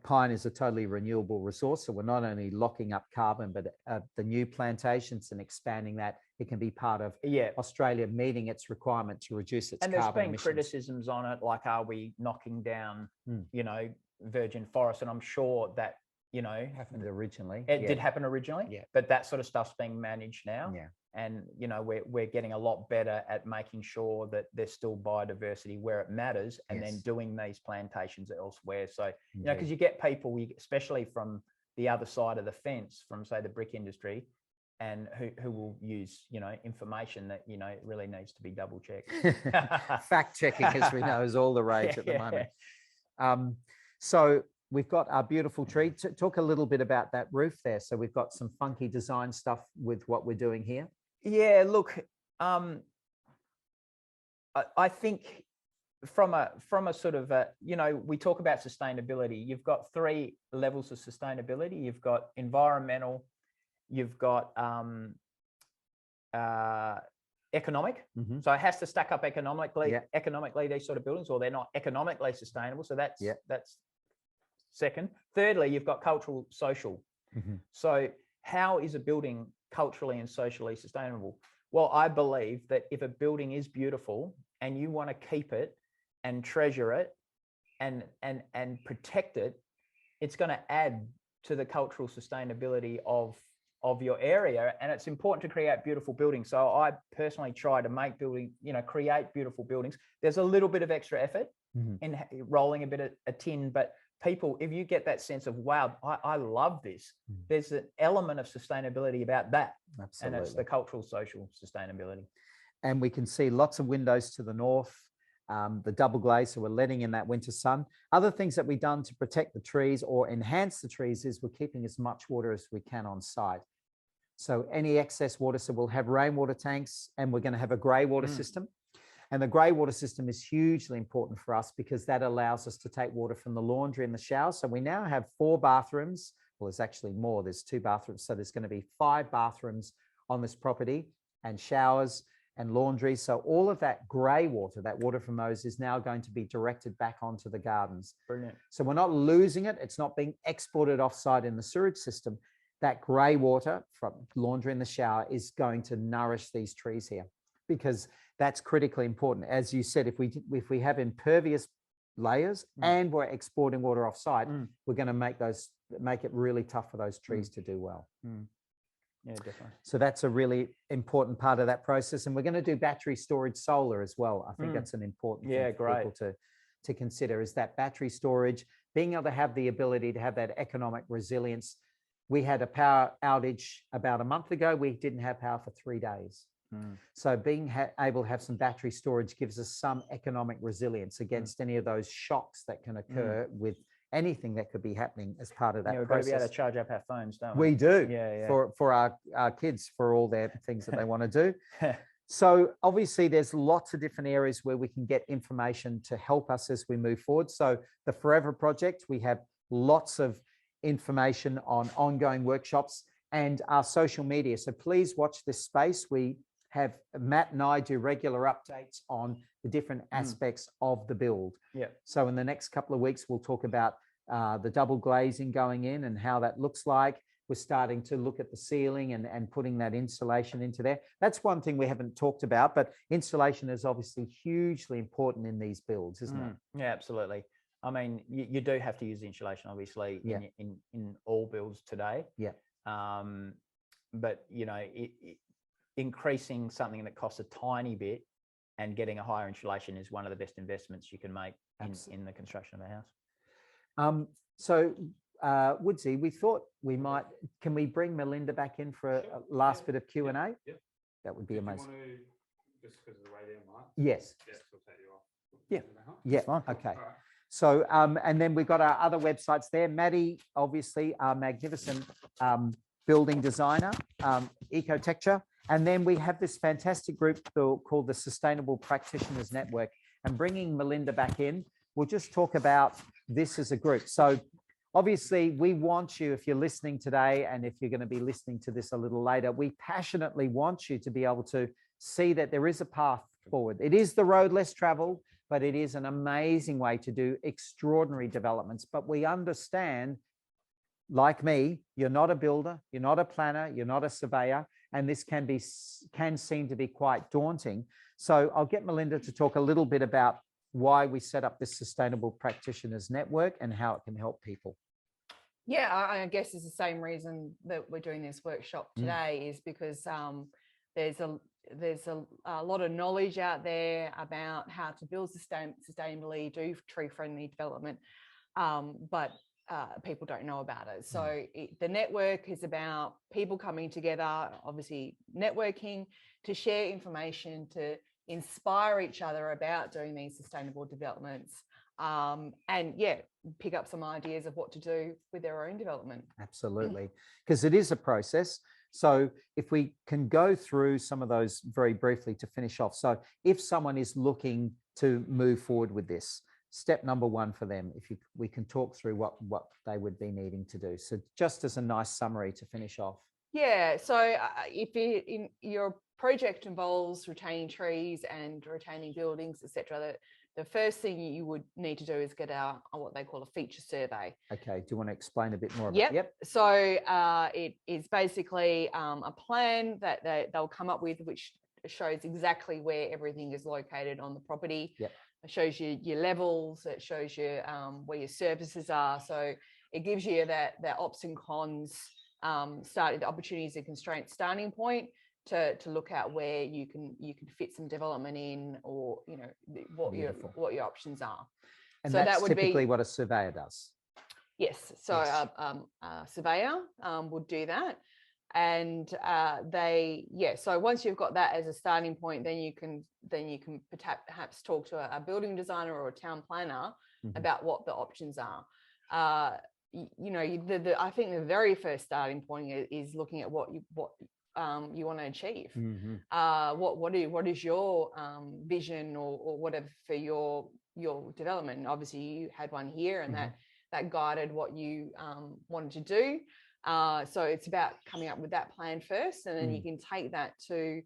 pine is a totally renewable resource. So we're not only locking up carbon, but the new plantations and expanding that, it can be part of Australia meeting its requirement to reduce its carbon emissions. And there's been criticisms on it, like, are we knocking down, virgin forest? And I'm sure that, happened originally. It did happen originally, but that sort of stuff's being managed now. Yeah. And, we're getting a lot better at making sure that there's still biodiversity where it matters, and then doing these plantations elsewhere. So, because you get people, especially from the other side of the fence, from, say, the brick industry, and who will use, information that, it really needs to be double checked. Fact checking, as we know, is all the rage at the moment. So we've got our beautiful tree. Talk a little bit about that roof there. So we've got some funky design stuff with what we're doing here. Yeah, look, I think from a sort of we talk about sustainability. You've got 3 levels of sustainability. You've got environmental, you've got economic. Mm-hmm. So it has to stack up economically. Economically, these sort of buildings, or they're not economically sustainable. So that's second. Thirdly, you've got cultural, social. Mm-hmm. So how is a building culturally and socially sustainable? Well, I believe that if a building is beautiful and you want to keep it and treasure it and protect it, it's going to add to the cultural sustainability of your area. And it's important to create beautiful buildings. So I personally try to create beautiful buildings. There's a little bit of extra effort in rolling a bit of a tin, but people, if you get that sense of, wow, I love this, there's an element of sustainability about that. Absolutely. And it's the cultural, social sustainability. And we can see lots of windows to the north, the double glaze, so we're letting in that winter sun. Other things that we've done to protect the trees or enhance the trees is we're keeping as much water as we can on site. So any excess water, so we'll have rainwater tanks, and we're going to have a grey water system. And the grey water system is hugely important for us because that allows us to take water from the laundry and the shower. So we now have 4 bathrooms. Well, there's actually more. There's 2 bathrooms. So there's going to be 5 bathrooms on this property, and showers and laundry. So all of that grey water, that water from those, is now going to be directed back onto the gardens. Brilliant. So we're not losing it. It's not being exported offsite in the sewage system. That grey water from laundry in the shower is going to nourish these trees here, because that's critically important. As you said, if we have impervious layers and we're exporting water offsite, we're going to make it really tough for those trees to do well. Yeah, definitely. So that's a really important part of that process. And we're going to do battery storage solar as well. I think that's an important thing for people to consider, is that battery storage, being able to have the ability to have that economic resilience. We had a power outage about a month ago. We didn't have power for 3 days. So being able to have some battery storage gives us some economic resilience against any of those shocks that can occur with anything that could be happening as part of that we've process. got to be able to charge up our phones, don't we? We do. Yeah. For our kids, for all their things that they want to do. So obviously there's lots of different areas where we can get information to help us as we move forward. So the Forever Project, we have lots of information on ongoing workshops and our social media. So please watch this space. We have Matt and I do regular updates on the different aspects of the build. Yeah. So in the next couple of weeks, we'll talk about the double glazing going in and how that looks like. We're starting to look at the ceiling and putting that insulation into there. That's one thing we haven't talked about, but insulation is obviously hugely important in these builds, isn't it? Yeah, absolutely. I mean, you do have to use insulation, obviously, in all builds today. Yeah. But, increasing something that costs a tiny bit and getting a higher insulation is one of the best investments you can make in the construction of a house. So Woodsy, we thought we might, can we bring Melinda back in for a last bit of Q&A? Yeah. That would be amazing. Just because of the way there, Mark. Yes. Yes, we'll take you off. Yeah. Okay. So, and then we've got our other websites there. Maddie, obviously, our magnificent building designer, Ecotecture. And then we have this fantastic group called the Sustainable Practitioners Network. And bringing Melinda back in, we'll just talk about this as a group. So obviously, we want you, if you're listening today, and if you're going to be listening to this a little later, we passionately want you to be able to see that there is a path forward. It is the road less traveled, but it is an amazing way to do extraordinary developments. But we understand, like me, you're not a builder, you're not a planner, you're not a surveyor, and this can seem to be quite daunting. So I'll get Melinda to talk a little bit about why we set up this Sustainable Practitioners Network and how it can help people. Yeah, I guess it's the same reason that we're doing this workshop today is because there's a lot of knowledge out there about how to build sustainably, do tree-friendly development, but people don't know about it. So the network is about people coming together, obviously networking, to share information, to inspire each other about doing these sustainable developments, and yeah, pick up some ideas of what to do with their own development. Absolutely, because it is a process. So if we can go through some of those very briefly to finish off. So if someone is looking to move forward with this, step number one for them, we can talk through what they would be needing to do. So just as a nice summary to finish off. Yeah, so if your project involves retaining trees and retaining buildings, etc., the first thing you would need to do is get out what they call a feature survey. Okay, do you want to explain a bit more about it? Yep. So it is basically a plan that they'll come up with, which shows exactly where everything is located on the property. Yep. It shows you your levels. It shows you where your services are. So it gives you that ops and cons, the opportunities and constraints starting point to look at where you can fit some development in, or what your options are. And so that's that would typically be what a surveyor does. Yes. So Yes. A surveyor would do that. And so once you've got that as a starting point, then you can perhaps talk to a building designer or a town planner about what the options are. I think the very first starting point is looking at what you want to achieve. What is your vision or whatever for your development? And obviously you had one here, and that guided what you wanted to do. So it's about coming up with that plan first, and then you can take that to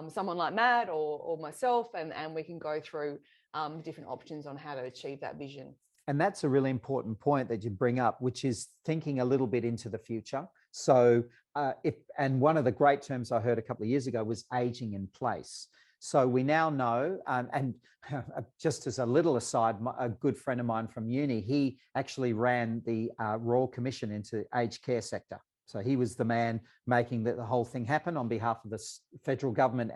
someone like Matt or myself, and we can go through the different options on how to achieve that vision. And that's a really important point that you bring up, which is thinking a little bit into the future. So and one of the great terms I heard a couple of years ago was aging in place. So we now know, and just as a little aside, a good friend of mine from uni, he actually ran the Royal Commission into aged care sector. So he was the man making the whole thing happen on behalf of the federal government.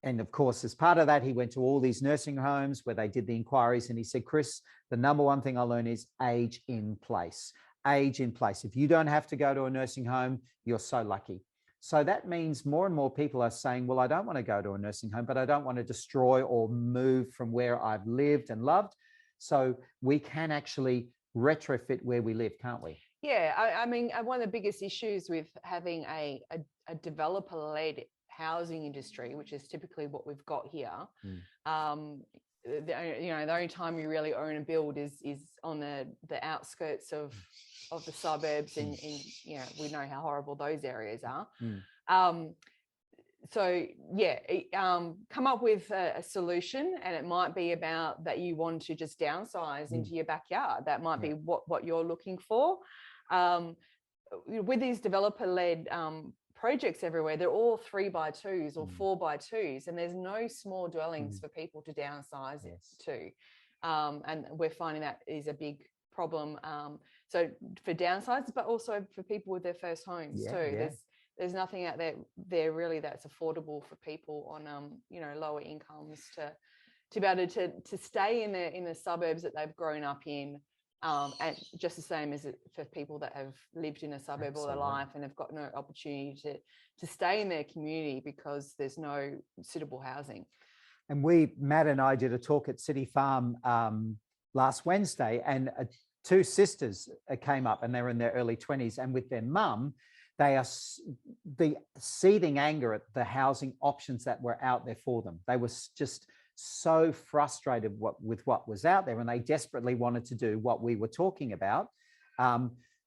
And of course, as part of that, he went to all these nursing homes where they did the inquiries, and he said, Chris, the number one thing I learned is age in place. Age in place. If you don't have to go to a nursing home, you're so lucky. So that means more and more people are saying, well, I don't want to go to a nursing home, but I don't want to destroy or move from where I've lived and loved. So we can actually retrofit where we live, can't we? Yeah, I mean, one of the biggest issues with having a developer-led housing industry, which is typically what we've got here, the only time you really own and build is on the outskirts of the suburbs, and we know how horrible those areas are. So yeah, come up with a solution, and it might be about that you want to just downsize into your backyard. That might be what you're looking for. With these developer-led projects everywhere, they're all 3x2s or 4x2s, and there's no small dwellings for people to downsize to. And we're finding that is a big problem. So for downsides, but also for people with their first homes too. There's nothing out there really that's affordable for people on lower incomes to be able to stay in the suburbs that they've grown up in. And just the same as for people that have lived in a suburb all their life and have got no opportunity to stay in their community because there's no suitable housing. And Matt and I did a talk at City Farm last Wednesday, and two sisters came up, and they were in their early 20s, and with their mum, they are the seething anger at the housing options that were out there for them. They were just so frustrated with what was out there, and they desperately wanted to do what we were talking about.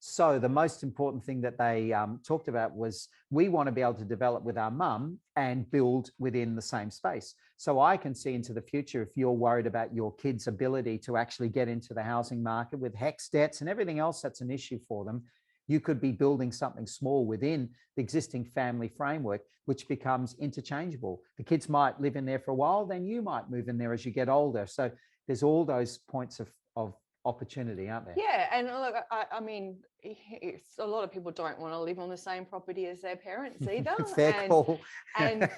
So the most important thing that they talked about was, we want to be able to develop with our mum and build within the same space. So I can see into the future, if you're worried about your kids' ability to actually get into the housing market with HECS debts and everything else that's an issue for them, you could be building something small within the existing family framework, which becomes interchangeable. The kids might live in there for a while, then you might move in there as you get older. So there's all those points of opportunity, aren't there? Yeah, and look, I mean, it's, a lot of people don't want to live on the same property as their parents either. Fair call. And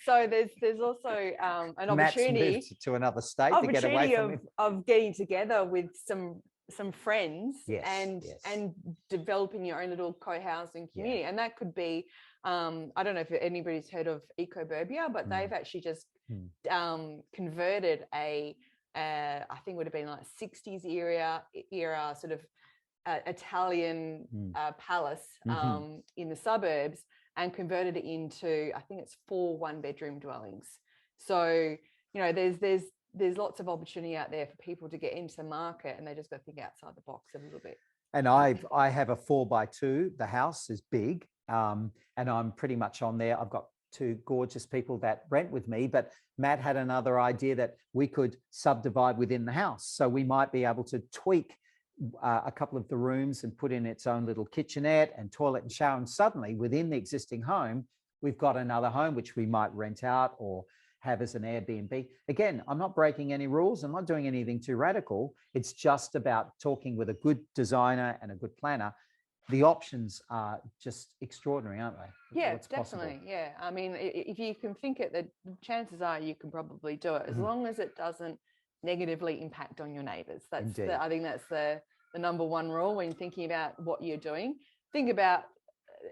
so there's also an Matt's opportunity moved to another state to get away from him. of getting together with some friends, Yes, and yes. and developing your own little co-housing community. And that could be, I don't know if anybody's heard of Ecoburbia, but they've actually just converted I think would have been like 60s era sort of Italian palace in the suburbs, and converted it into, I think it's 4 1-bedroom dwellings. So, you know, there's lots of opportunity out there for people to get into the market, and they just got to think outside the box a little bit. And I have a 4x2. The house is big, and I'm pretty much on there. I've got 2 gorgeous people that rent with me, but Matt had another idea that we could subdivide within the house. So we might be able to tweak a couple of the rooms and put in its own little kitchenette and toilet and shower. And suddenly within the existing home, we've got another home which we might rent out or have as an Airbnb. Again, I'm not breaking any rules. I'm not doing anything too radical. It's just about talking with a good designer and a good planner. The options are just extraordinary, aren't they? Yeah, What's definitely. possible. Yeah, I mean, if you can think it, the chances are you can probably do it, as long as it doesn't negatively impact on your neighbours. That's I think that's the number one rule when thinking about what you're doing. Think about,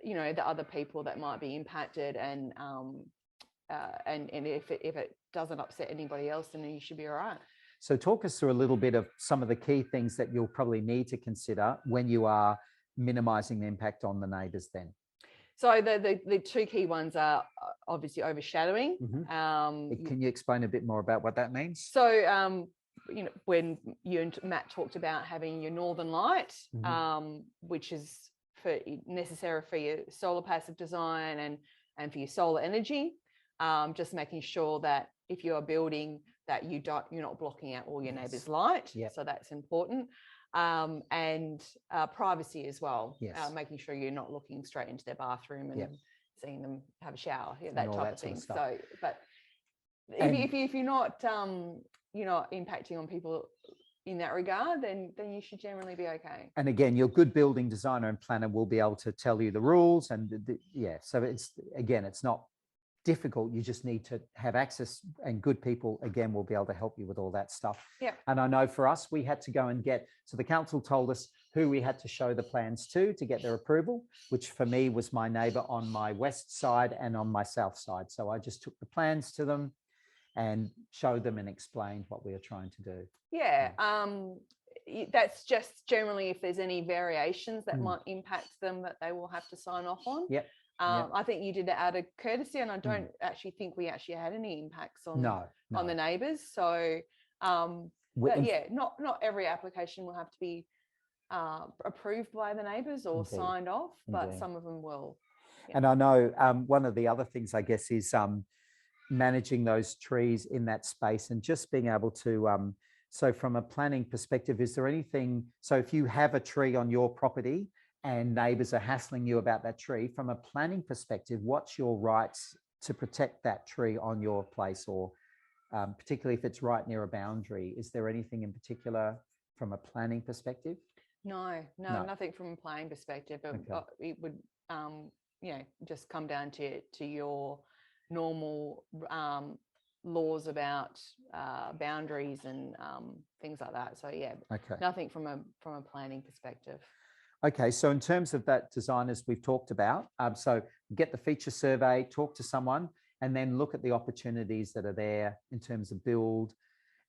you know, the other people that might be impacted, and if it doesn't upset anybody else, then you should be all right. So talk us through a little bit of some of the key things that you'll probably need to consider when you are minimizing the impact on the neighbours then. So the 2 key ones are obviously overshadowing. Can you explain a bit more about what that means? So, you know, when you and Matt talked about having your northern light, which is necessary for your solar passive design and for your solar energy, just making sure that if you are building that you're not blocking out all your neighbours' light. So that's important. And privacy as well. Making sure you're not looking straight into their bathroom and seeing them have a shower, that type of thing. So, but if you're not impacting on people in that regard, then you should generally be okay. And again, your good building designer and planner will be able to tell you the rules, and so it's not difficult. You just need to have access, and good people again will be able to help you with all that stuff. And I know for us, we had to go and so the council told us who we had to show the plans to get their approval, which for me was my neighbour on my west side and on my south side. So I just took the plans to them and showed them and explained what we were trying to do. That's just generally if there's any variations that might impact them that they will have to sign off on. I think you did it out of courtesy, and I don't actually think we actually had any impacts on the neighbours. So, not every application will have to be approved by the neighbours or signed off, but some of them will. And I know one of the other things, I guess, is managing those trees in that space and just being able to. So, from a planning perspective, is there anything? So, if you have a tree on your property and neighbours are hassling you about that tree, from a planning perspective, what's your rights to protect that tree on your place, or particularly if it's right near a boundary? Is there anything in particular from a planning perspective? No, nothing from a planning perspective. It would, just come down to your normal laws about boundaries and things like that. So nothing from a planning perspective. Okay, so in terms of that design, as we've talked about, so get the feature survey, talk to someone, and then look at the opportunities that are there in terms of build,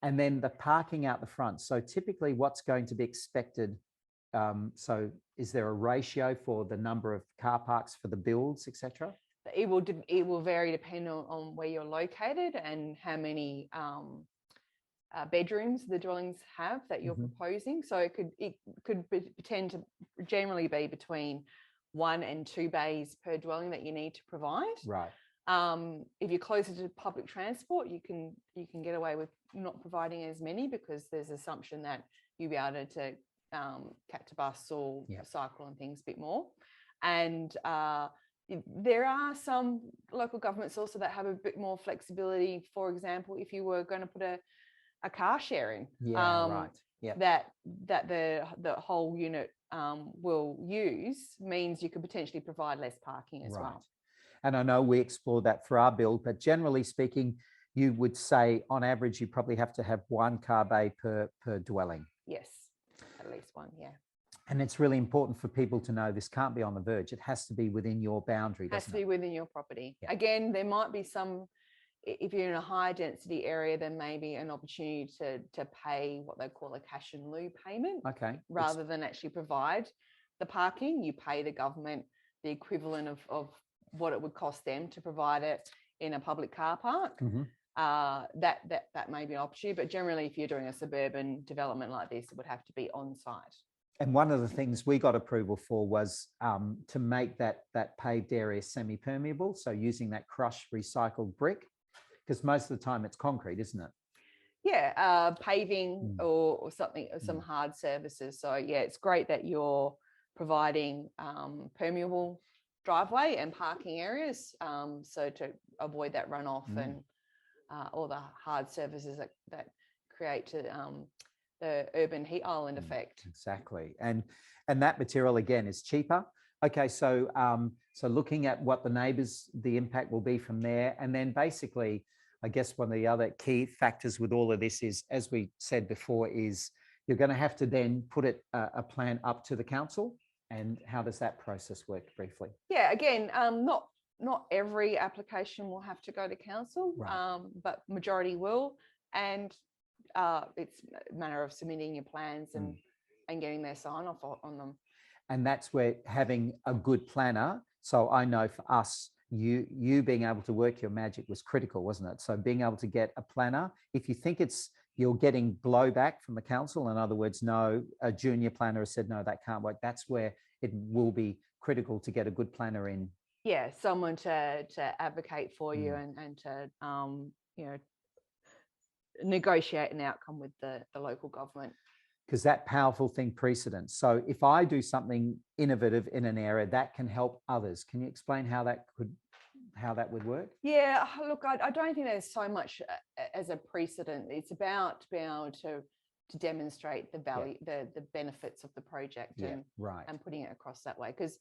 and then the parking out the front. So typically what's going to be expected So is there a ratio for the number of car parks for the builds, etc.? It will vary depending on where you're located and how many bedrooms the dwellings have that you're proposing. So it could tend to generally be between 1 and 2 bays per dwelling that you need to provide. Right. If you're closer to public transport, you can get away with not providing as many because there's assumption that you'll be able to catch a bus or cycle and things a bit more. And there are some local governments also that have a bit more flexibility. For example, if you were going to put a car sharing, right. Yeah. that the whole unit will use, means you could potentially provide less parking as well. And I know we explored that for our build, but generally speaking, you would say on average, you probably have to have 1 car bay per dwelling. Yes, at least 1, yeah. And it's really important for people to know this can't be on the verge. It has to be within your boundary, Has to be within your property. Yeah. Again, there might be some, if you're in a high density area, there may be an opportunity to pay what they call a cash in lieu payment. Okay. Rather than actually provide the parking, you pay the government the equivalent of what it would cost them to provide it in a public car park. That may be an opportunity, but generally if you're doing a suburban development like this, it would have to be on site. And one of the things we got approval for was to make that paved area semi-permeable. So using that crushed recycled brick, because most of the time it's concrete, isn't it? Yeah, paving or something, or some hard surfaces. So yeah, it's great that you're providing permeable driveway and parking areas, so to avoid that runoff and all the hard surfaces that create the urban heat island effect. Exactly. And that material again is cheaper. Okay, so so looking at what the neighbours, the impact will be from there, and then basically, I guess one of the other key factors with all of this is, as we said before, is you're going to have to then put a plan up to the council. And how does that process work briefly? Yeah, again, not every application will have to go to council, but majority will, and it's a matter of submitting your plans and getting their sign off on them. And that's where having a good planner. So I know for us, you being able to work your magic was critical, wasn't it? So being able to get a planner, if you think you're getting blowback from the council, in other words, no, a junior planner has said, no, that can't work. That's where it will be critical to get a good planner in. Yeah, someone to advocate for you and to, negotiate an outcome with the local government. Because that powerful thing, precedence. So if I do something innovative in an area, that can help others. Can you explain how that would work? Yeah, look, I don't think there's so much as a precedent. It's about being able to demonstrate the value, the benefits of the project and putting it across that way. Because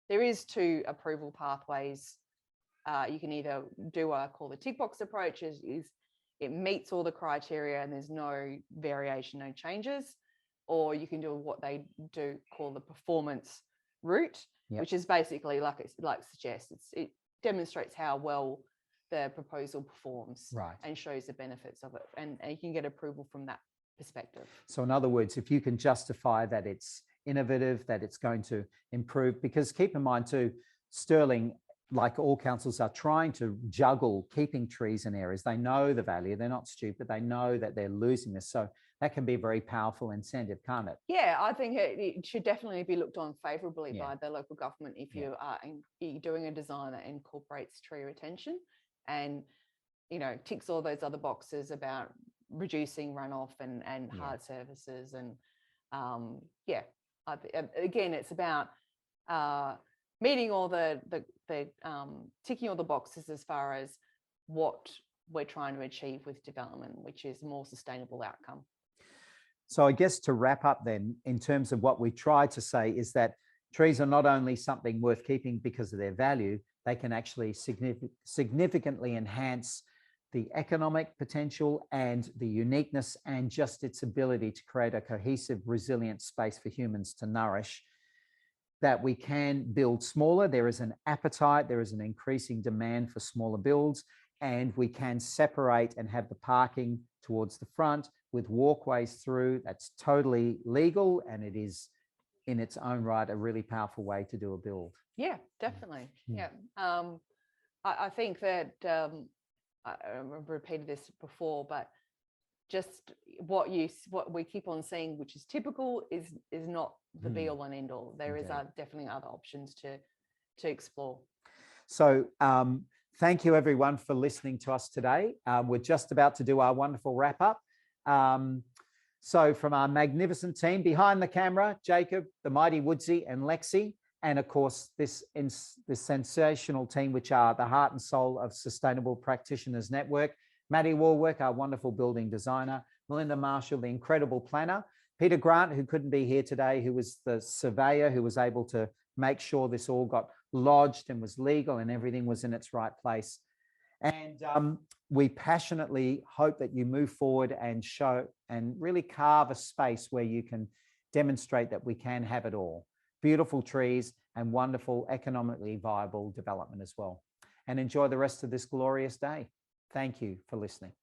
there is 2 approval pathways. You can either do what I call the tick box approach, is it meets all the criteria and there's no variation, no changes, or you can do what they do call the performance route, which is basically like it suggests, it demonstrates how well the proposal performs and shows the benefits of it, and you can get approval from that perspective. So in other words, if you can justify that it's innovative, that it's going to improve, because keep in mind too, Stirling, like all councils, are trying to juggle keeping trees in areas. They know the value, they're not stupid, they know that they're losing this. So that can be a very powerful incentive, can't it? Yeah, I think it should definitely be looked on favourably by the local government if you're doing a design that incorporates tree retention and, ticks all those other boxes about reducing runoff and hard surfaces. And again, it's about meeting all the ticking all the boxes as far as what we're trying to achieve with development, which is more sustainable outcome. So I guess to wrap up then, in terms of what we try to say is that trees are not only something worth keeping because of their value, they can actually significantly enhance the economic potential and the uniqueness and just its ability to create a cohesive, resilient space for humans to nourish. That we can build smaller. There is an appetite, there is an increasing demand for smaller builds, and we can separate and have the parking towards the front with walkways through. That's totally legal and it is in its own right a really powerful way to do a build. Yeah, definitely. Mm. Yeah. I think that I've repeated this before, but just what we keep on seeing, which is typical, is not the be all and end all. There is definitely other options to explore. So thank you everyone for listening to us today. We're just about to do our wonderful wrap up. So from our magnificent team behind the camera, Jacob, the mighty Woodsy and Lexi, and of course this sensational team, which are the heart and soul of Sustainable Practitioners Network, Maddie Warwick, our wonderful building designer, Melinda Marshall, the incredible planner, Peter Grant, who couldn't be here today, who was the surveyor, who was able to make sure this all got lodged and was legal and everything was in its right place. And we passionately hope that you move forward and show and really carve a space where you can demonstrate that we can have it all. Beautiful trees and wonderful economically viable development as well. And enjoy the rest of this glorious day. Thank you for listening.